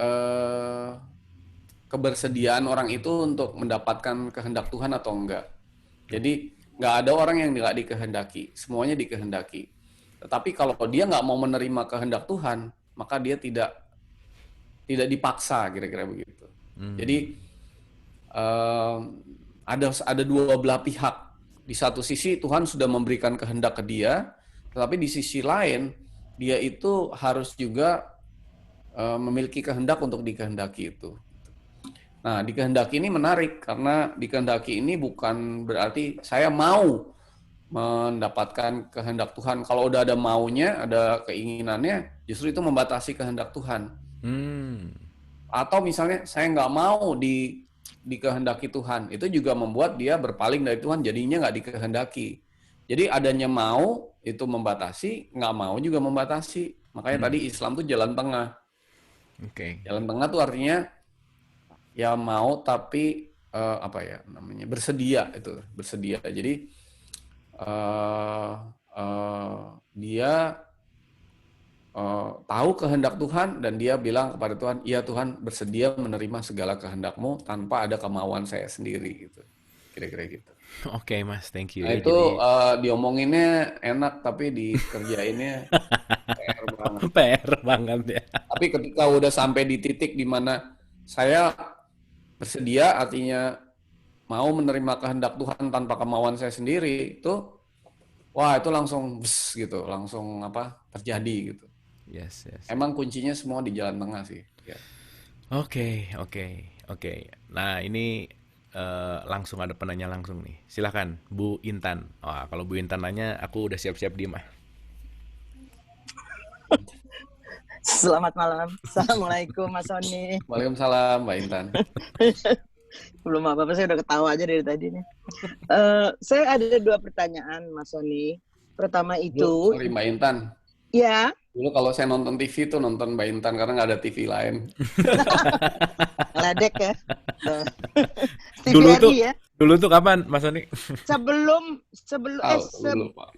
kebersediaan orang itu untuk mendapatkan kehendak Tuhan atau enggak. Jadi nggak ada orang yang nggak dikehendaki, semuanya dikehendaki. Tetapi kalau dia nggak mau menerima kehendak Tuhan, maka dia tidak dipaksa, kira-kira begitu. Hmm. Jadi eh, ada dua belah pihak. Di satu sisi Tuhan sudah memberikan kehendak ke dia, tetapi di sisi lain dia itu harus juga memiliki kehendak untuk dikehendaki itu. Nah, dikehendaki ini menarik karena dikehendaki ini bukan berarti saya mau mendapatkan kehendak Tuhan. Kalau udah ada maunya, ada keinginannya, justru itu membatasi kehendak Tuhan. Hmm. Atau misalnya saya nggak mau dikehendaki Tuhan, itu juga membuat dia berpaling dari Tuhan, jadinya nggak dikehendaki. Jadi adanya mau itu membatasi, nggak mau juga membatasi. Makanya Hmm. tadi Islam tuh jalan tengah. Oke. Jalan tengah tuh artinya ya mau tapi apa ya namanya bersedia itu bersedia. Jadi eh, eh, dia tahu kehendak Tuhan dan dia bilang kepada Tuhan, iya Tuhan bersedia menerima segala kehendakmu tanpa ada kemauan saya sendiri gitu. Kira-kira gitu. Oke, Mas, thank you Nah ya. itu Jadi diomonginnya enak tapi dikerjainnya PR banget. PR banget ya. Tapi ketika udah sampai di titik di mana saya bersedia artinya mau menerima kehendak Tuhan tanpa kemauan saya sendiri itu wah itu langsung bes gitu langsung apa terjadi gitu. Yes, yes, yes. Emang kuncinya semua di jalan tengah sih ya. Oke, oke, oke. Nah, ini langsung ada penanya langsung nih. Silakan, Bu Intan. Wah, kalau Bu Intan nanya, aku udah siap-siap diem ah. Selamat malam. Assalamualaikum Mas Sony. Waalaikumsalam Mbak Intan. Belum apa-apa, saya udah ketawa aja dari tadi nih. Saya ada dua pertanyaan Mas Sony. Pertama itu, Sorry Mbak Intan. ya, Dulu kalau saya nonton TV tuh nonton Mbak Intan karena nggak ada TV lain. ledek ya. Dulu tuh, TVRI ya. dulu tuh kapan, Mas Sony? Sebelum Dulu Pak.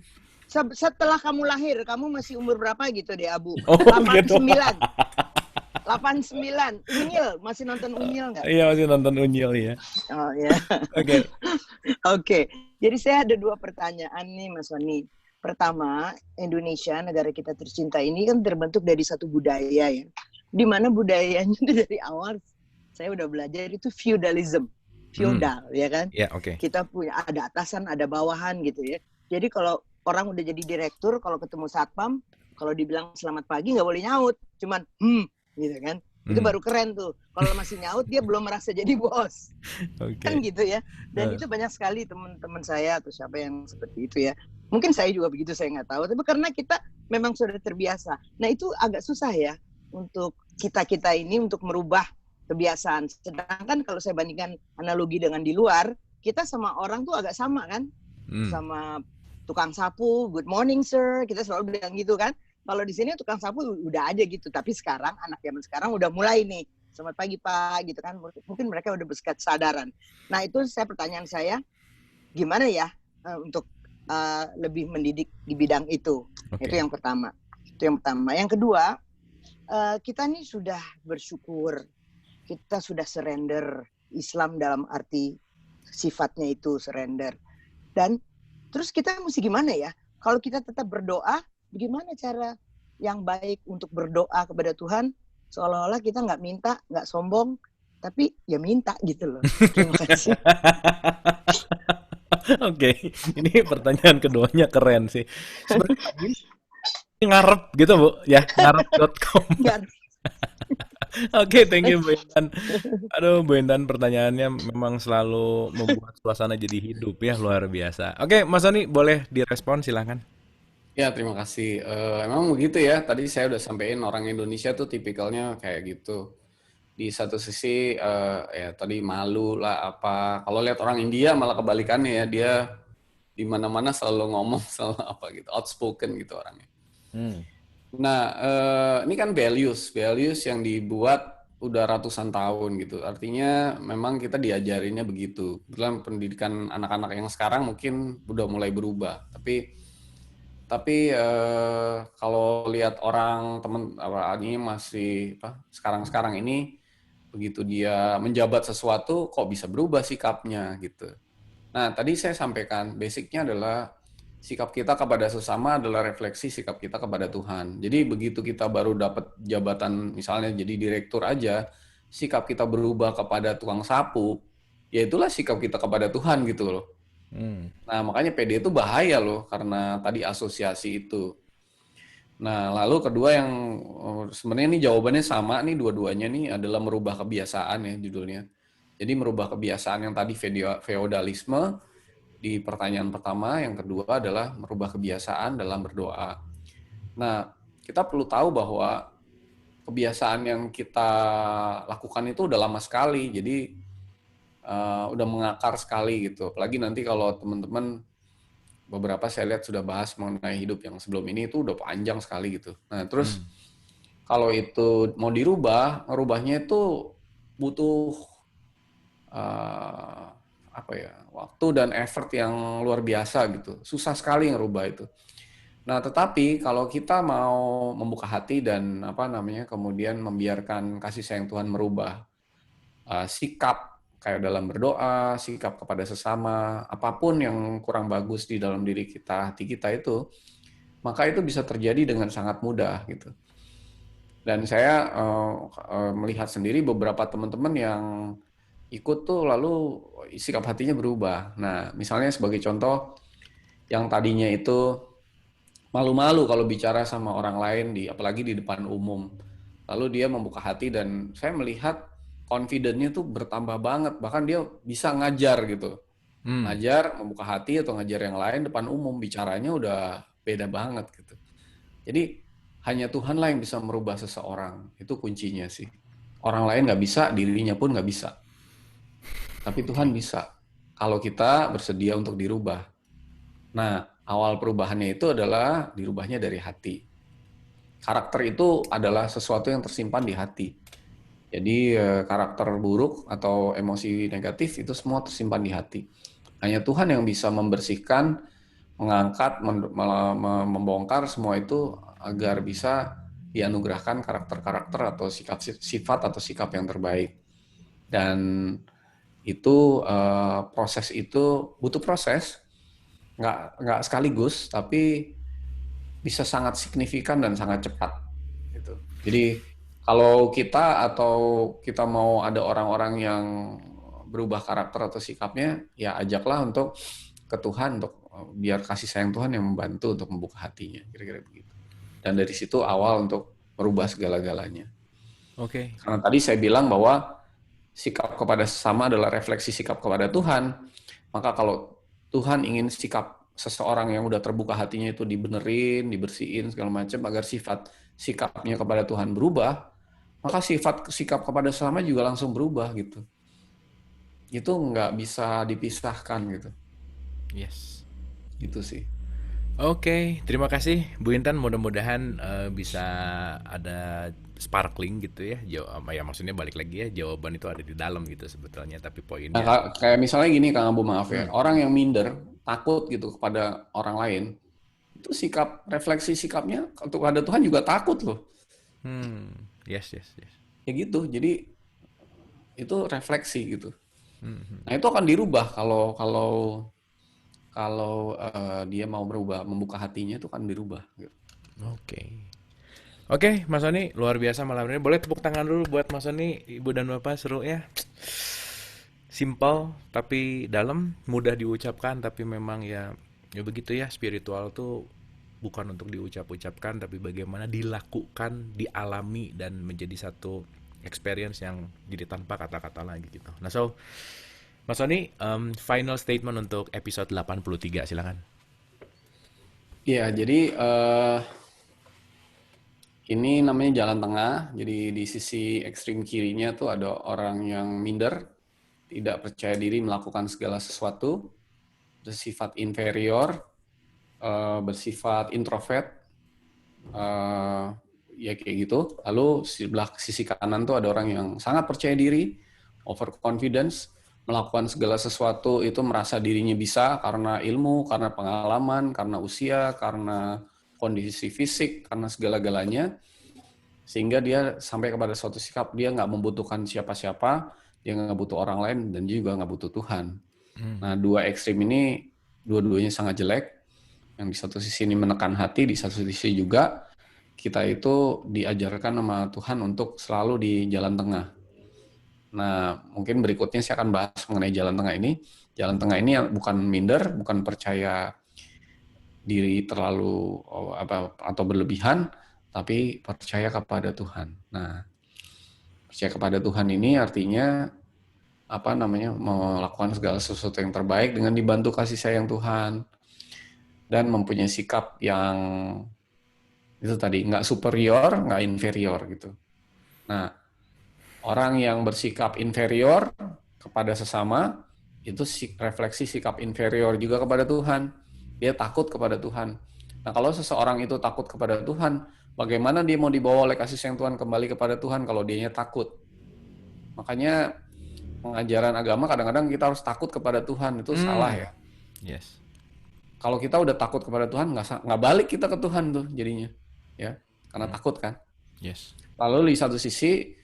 setelah kamu lahir, kamu masih umur berapa gitu deh, Abu? Oh, gitu. 89. 89. Unyil, masih nonton Unyil nggak? Iya, masih nonton Unyil ya. Oh ya. Oke. Oke. Jadi saya ada dua pertanyaan nih Mas Sony. Pertama, Indonesia, negara kita tercinta ini kan terbentuk dari satu budaya ya. Di mana budayanya itu dari awal saya udah belajar itu feudalism. Feudal, ya kan? Ya, oke. Kita punya ada atasan, ada bawahan gitu ya. Jadi kalau orang udah jadi direktur, kalau ketemu satpam, kalau dibilang selamat pagi nggak boleh nyaut, cuman gitu kan. Itu baru keren tuh. Kalau masih nyaut dia belum merasa jadi bos. Oke. Kan gitu ya. Dan itu banyak sekali teman-teman saya atau siapa yang seperti itu ya. Mungkin saya juga begitu, saya nggak tahu. Tapi karena kita memang sudah terbiasa. Nah itu agak susah ya. untuk kita-kita ini untuk merubah kebiasaan. Sedangkan kalau saya bandingkan analogi dengan di luar, kita sama orang tuh agak sama kan? Sama tukang sapu, good morning sir, kita selalu bilang gitu kan. Kalau di sini tukang sapu udah aja gitu, tapi sekarang anak zaman sekarang udah mulai nih, selamat pagi Pak gitu kan. Mungkin mereka udah berkesadaran. Nah, itu pertanyaan saya, gimana ya untuk lebih mendidik di bidang itu. Oke. Itu yang pertama. Yang kedua, kita nih sudah bersyukur, kita sudah surrender. Islam dalam arti sifatnya itu surrender. Dan terus kita mesti gimana ya? Kalau kita tetap berdoa, bagaimana cara yang baik untuk berdoa kepada Tuhan? Seolah-olah kita nggak minta, nggak sombong, tapi ya minta gitu loh. Terima kasih. Oke, ini pertanyaan keduanya keren sih. Sebenarnya ini ngarep gitu Bu, ya, ngarep.com. Oke, thank you Bu Intan. Aduh, Bu Intan pertanyaannya memang selalu membuat suasana jadi hidup ya, luar biasa. Oke, Mas Sony boleh direspon silakan. Ya, terima kasih. Emang begitu ya. Tadi saya udah sampein orang Indonesia tuh tipikalnya kayak gitu. Di satu sisi ya tadi malu lah apa. Kalau lihat orang India malah kebalikannya ya. Dia di mana-mana selalu ngomong selalu apa gitu, outspoken gitu orangnya. Nah, ini kan values yang dibuat udah ratusan tahun gitu. Artinya memang kita diajarinnya begitu. Dalam pendidikan anak-anak yang sekarang mungkin udah mulai berubah. Tapi kalau lihat orang teman apa ini masih sekarang ini begitu dia menjabat sesuatu kok bisa berubah sikapnya gitu. Nah, tadi saya sampaikan basicnya adalah sikap kita kepada sesama adalah refleksi sikap kita kepada Tuhan. Jadi begitu kita baru dapat jabatan misalnya jadi direktur aja, sikap kita berubah kepada tukang sapu, ya itulah sikap kita kepada Tuhan gitu loh. Nah, makanya PD itu bahaya loh karena tadi asosiasi itu. Nah, lalu kedua yang sebenarnya ini jawabannya sama nih dua-duanya nih adalah merubah kebiasaan ya judulnya. Jadi merubah kebiasaan yang tadi feodalisme di pertanyaan pertama, yang kedua adalah merubah kebiasaan dalam berdoa. Nah, kita perlu tahu bahwa kebiasaan yang kita lakukan itu udah lama sekali, jadi udah mengakar sekali gitu. Apalagi nanti kalau teman-teman beberapa saya lihat sudah bahas mengenai hidup yang sebelum ini itu udah panjang sekali gitu. Nah, terus kalau itu mau dirubah, ngerubahnya itu butuh waktu dan effort yang luar biasa gitu. Susah sekali ngerubah itu. Nah, tetapi kalau kita mau membuka hati dan kemudian membiarkan kasih sayang Tuhan merubah sikap kayak dalam berdoa, sikap kepada sesama, apapun yang kurang bagus di dalam diri kita, hati kita itu, maka itu bisa terjadi dengan sangat mudah gitu. Dan saya melihat sendiri beberapa teman-teman yang ikut tuh lalu sikap hatinya berubah. Nah, misalnya sebagai contoh, yang tadinya itu malu-malu kalau bicara sama orang lain apalagi di depan umum. Lalu dia membuka hati dan saya melihat confidence-nya tuh bertambah banget. Bahkan dia bisa ngajar gitu. Ngajar, membuka hati atau ngajar yang lain depan umum, bicaranya udah beda banget gitu. Jadi hanya Tuhanlah yang bisa merubah seseorang. Itu kuncinya sih. Orang lain nggak bisa, dirinya pun nggak bisa. Tapi Tuhan bisa, kalau kita bersedia untuk dirubah. Nah, awal perubahannya itu adalah dirubahnya dari hati. Karakter itu adalah sesuatu yang tersimpan di hati. Jadi karakter buruk atau emosi negatif itu semua tersimpan di hati. Hanya Tuhan yang bisa membersihkan, mengangkat, membongkar semua itu agar bisa dianugerahkan karakter-karakter atau sifat atau sikap yang terbaik. Dan itu proses itu butuh proses, nggak sekaligus, tapi bisa sangat signifikan dan sangat cepat. Gitu. Jadi kalau kita mau ada orang-orang yang berubah karakter atau sikapnya, ya ajaklah untuk ke Tuhan, untuk biar kasih sayang Tuhan yang membantu untuk membuka hatinya, kira-kira begitu. Dan dari situ awal untuk merubah segala-galanya. Oke. Karena tadi saya bilang bahwa sikap kepada sesama adalah refleksi sikap kepada Tuhan. Maka kalau Tuhan ingin sikap seseorang yang udah terbuka hatinya itu dibenerin, dibersihin segala macam agar sifat sikapnya kepada Tuhan berubah, maka sifat sikap kepada sesama juga langsung berubah gitu. Itu nggak bisa dipisahkan gitu. Yes. Gitu sih. Oke, terima kasih Bu Intan. Mudah-mudahan bisa ada sparkling gitu ya. Ya maksudnya balik lagi ya, jawaban itu ada di dalam gitu sebetulnya. Tapi Nah, poinnya, kayak misalnya gini Kang Abu, maaf ya, hmm, orang yang minder, takut gitu kepada orang lain, itu sikap, refleksi sikapnya kepada Tuhan juga takut loh. yes yes yes. Ya gitu, jadi itu refleksi gitu. Nah itu akan dirubah kalau kalau kalau dia mau berubah, membuka hatinya itu akan dirubah. Gitu. Oke. Oke, Mas Sony, luar biasa malam ini. Boleh tepuk tangan dulu buat Mas Sony, Ibu dan Bapak, seru ya. Simple tapi dalam, mudah diucapkan tapi memang ya begitu ya, spiritual tuh bukan untuk diucap-ucapkan tapi bagaimana dilakukan, dialami dan menjadi satu experience yang jadi tanpa kata-kata lagi gitu. Nah, so Mas Sony, final statement untuk episode 83, silakan. Iya, jadi ini namanya jalan tengah. Jadi di sisi ekstrim kirinya tuh ada orang yang minder, tidak percaya diri melakukan segala sesuatu, bersifat inferior, bersifat introvert, ya kayak gitu. Lalu sebelah sisi kanan tuh ada orang yang sangat percaya diri, overconfidence, melakukan segala sesuatu itu merasa dirinya bisa karena ilmu, karena pengalaman, karena usia, karena kondisi fisik, karena segala-galanya, sehingga dia sampai kepada suatu sikap dia nggak membutuhkan siapa-siapa, dia nggak butuh orang lain, dan juga nggak butuh Tuhan. Nah, dua ekstrim ini dua-duanya sangat jelek. Yang di satu sisi ini menekan hati, di satu sisi juga kita itu diajarkan sama Tuhan untuk selalu di jalan tengah. Nah, mungkin berikutnya saya akan bahas mengenai jalan tengah ini. Jalan tengah ini bukan minder, bukan percaya diri terlalu atau berlebihan, tapi percaya kepada Tuhan. Nah, percaya kepada Tuhan ini artinya melakukan segala sesuatu yang terbaik dengan dibantu kasih sayang Tuhan dan mempunyai sikap yang itu tadi nggak superior, nggak inferior gitu. Nah, orang yang bersikap inferior kepada sesama itu refleksi sikap inferior juga kepada Tuhan. Dia takut kepada Tuhan. Nah, kalau seseorang itu takut kepada Tuhan, bagaimana dia mau dibawa oleh kasih sayang Tuhan kembali kepada Tuhan kalau dianya takut? Makanya pengajaran agama kadang-kadang kita harus takut kepada Tuhan, itu salah ya. Yes. Kalau kita udah takut kepada Tuhan, nggak balik kita ke Tuhan tuh jadinya, ya, karena takut kan. Yes. Lalu di satu sisi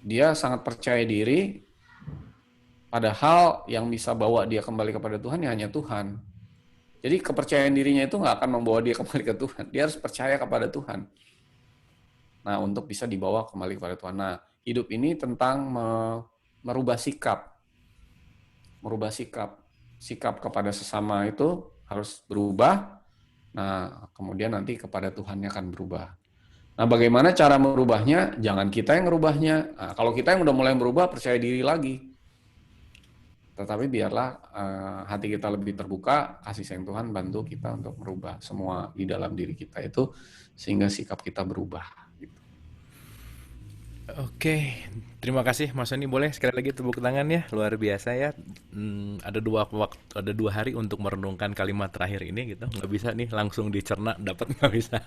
dia sangat percaya diri, padahal yang bisa bawa dia kembali kepada Tuhan ya hanya Tuhan. Jadi kepercayaan dirinya itu nggak akan membawa dia kembali ke Tuhan. Dia harus percaya kepada Tuhan. Nah, untuk bisa dibawa kembali kepada Tuhan. Nah, hidup ini tentang merubah sikap. Merubah sikap. Sikap kepada sesama itu harus berubah. Nah, kemudian nanti kepada Tuhannya akan berubah. Nah, bagaimana cara merubahnya? Jangan kita yang merubahnya. Nah, kalau kita yang udah mulai berubah, percaya diri lagi. Tetapi biarlah hati kita lebih terbuka, kasih sayang Tuhan bantu kita untuk merubah semua di dalam diri kita itu, sehingga sikap kita berubah. Oke, terima kasih Mas Sony. Boleh sekali lagi tepuk tangan ya, luar biasa ya. Ada 2 hari untuk merenungkan kalimat terakhir ini gitu. Nggak bisa nih langsung dicerna, dapat nggak bisa.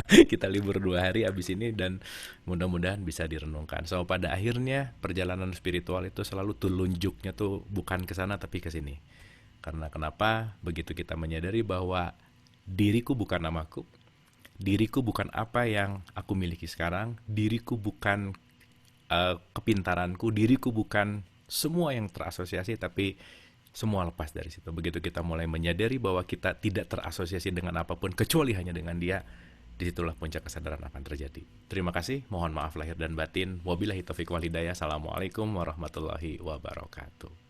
Kita libur 2 hari abis ini dan mudah-mudahan bisa direnungkan. So pada akhirnya perjalanan spiritual itu selalu telunjuknya tuh bukan ke sana tapi ke sini. Karena kenapa? Begitu kita menyadari bahwa diriku bukan namaku, diriku bukan apa yang aku miliki sekarang, diriku bukan kepintaranku, diriku bukan semua yang terasosiasi, tapi semua lepas dari situ. Begitu kita mulai menyadari bahwa kita tidak terasosiasi dengan apapun kecuali hanya dengan Dia, disitulah puncak kesadaran akan terjadi. Terima kasih, mohon maaf lahir dan batin. Wabillahi taufiq wal hidayah. Assalamualaikum warahmatullahi wabarakatuh.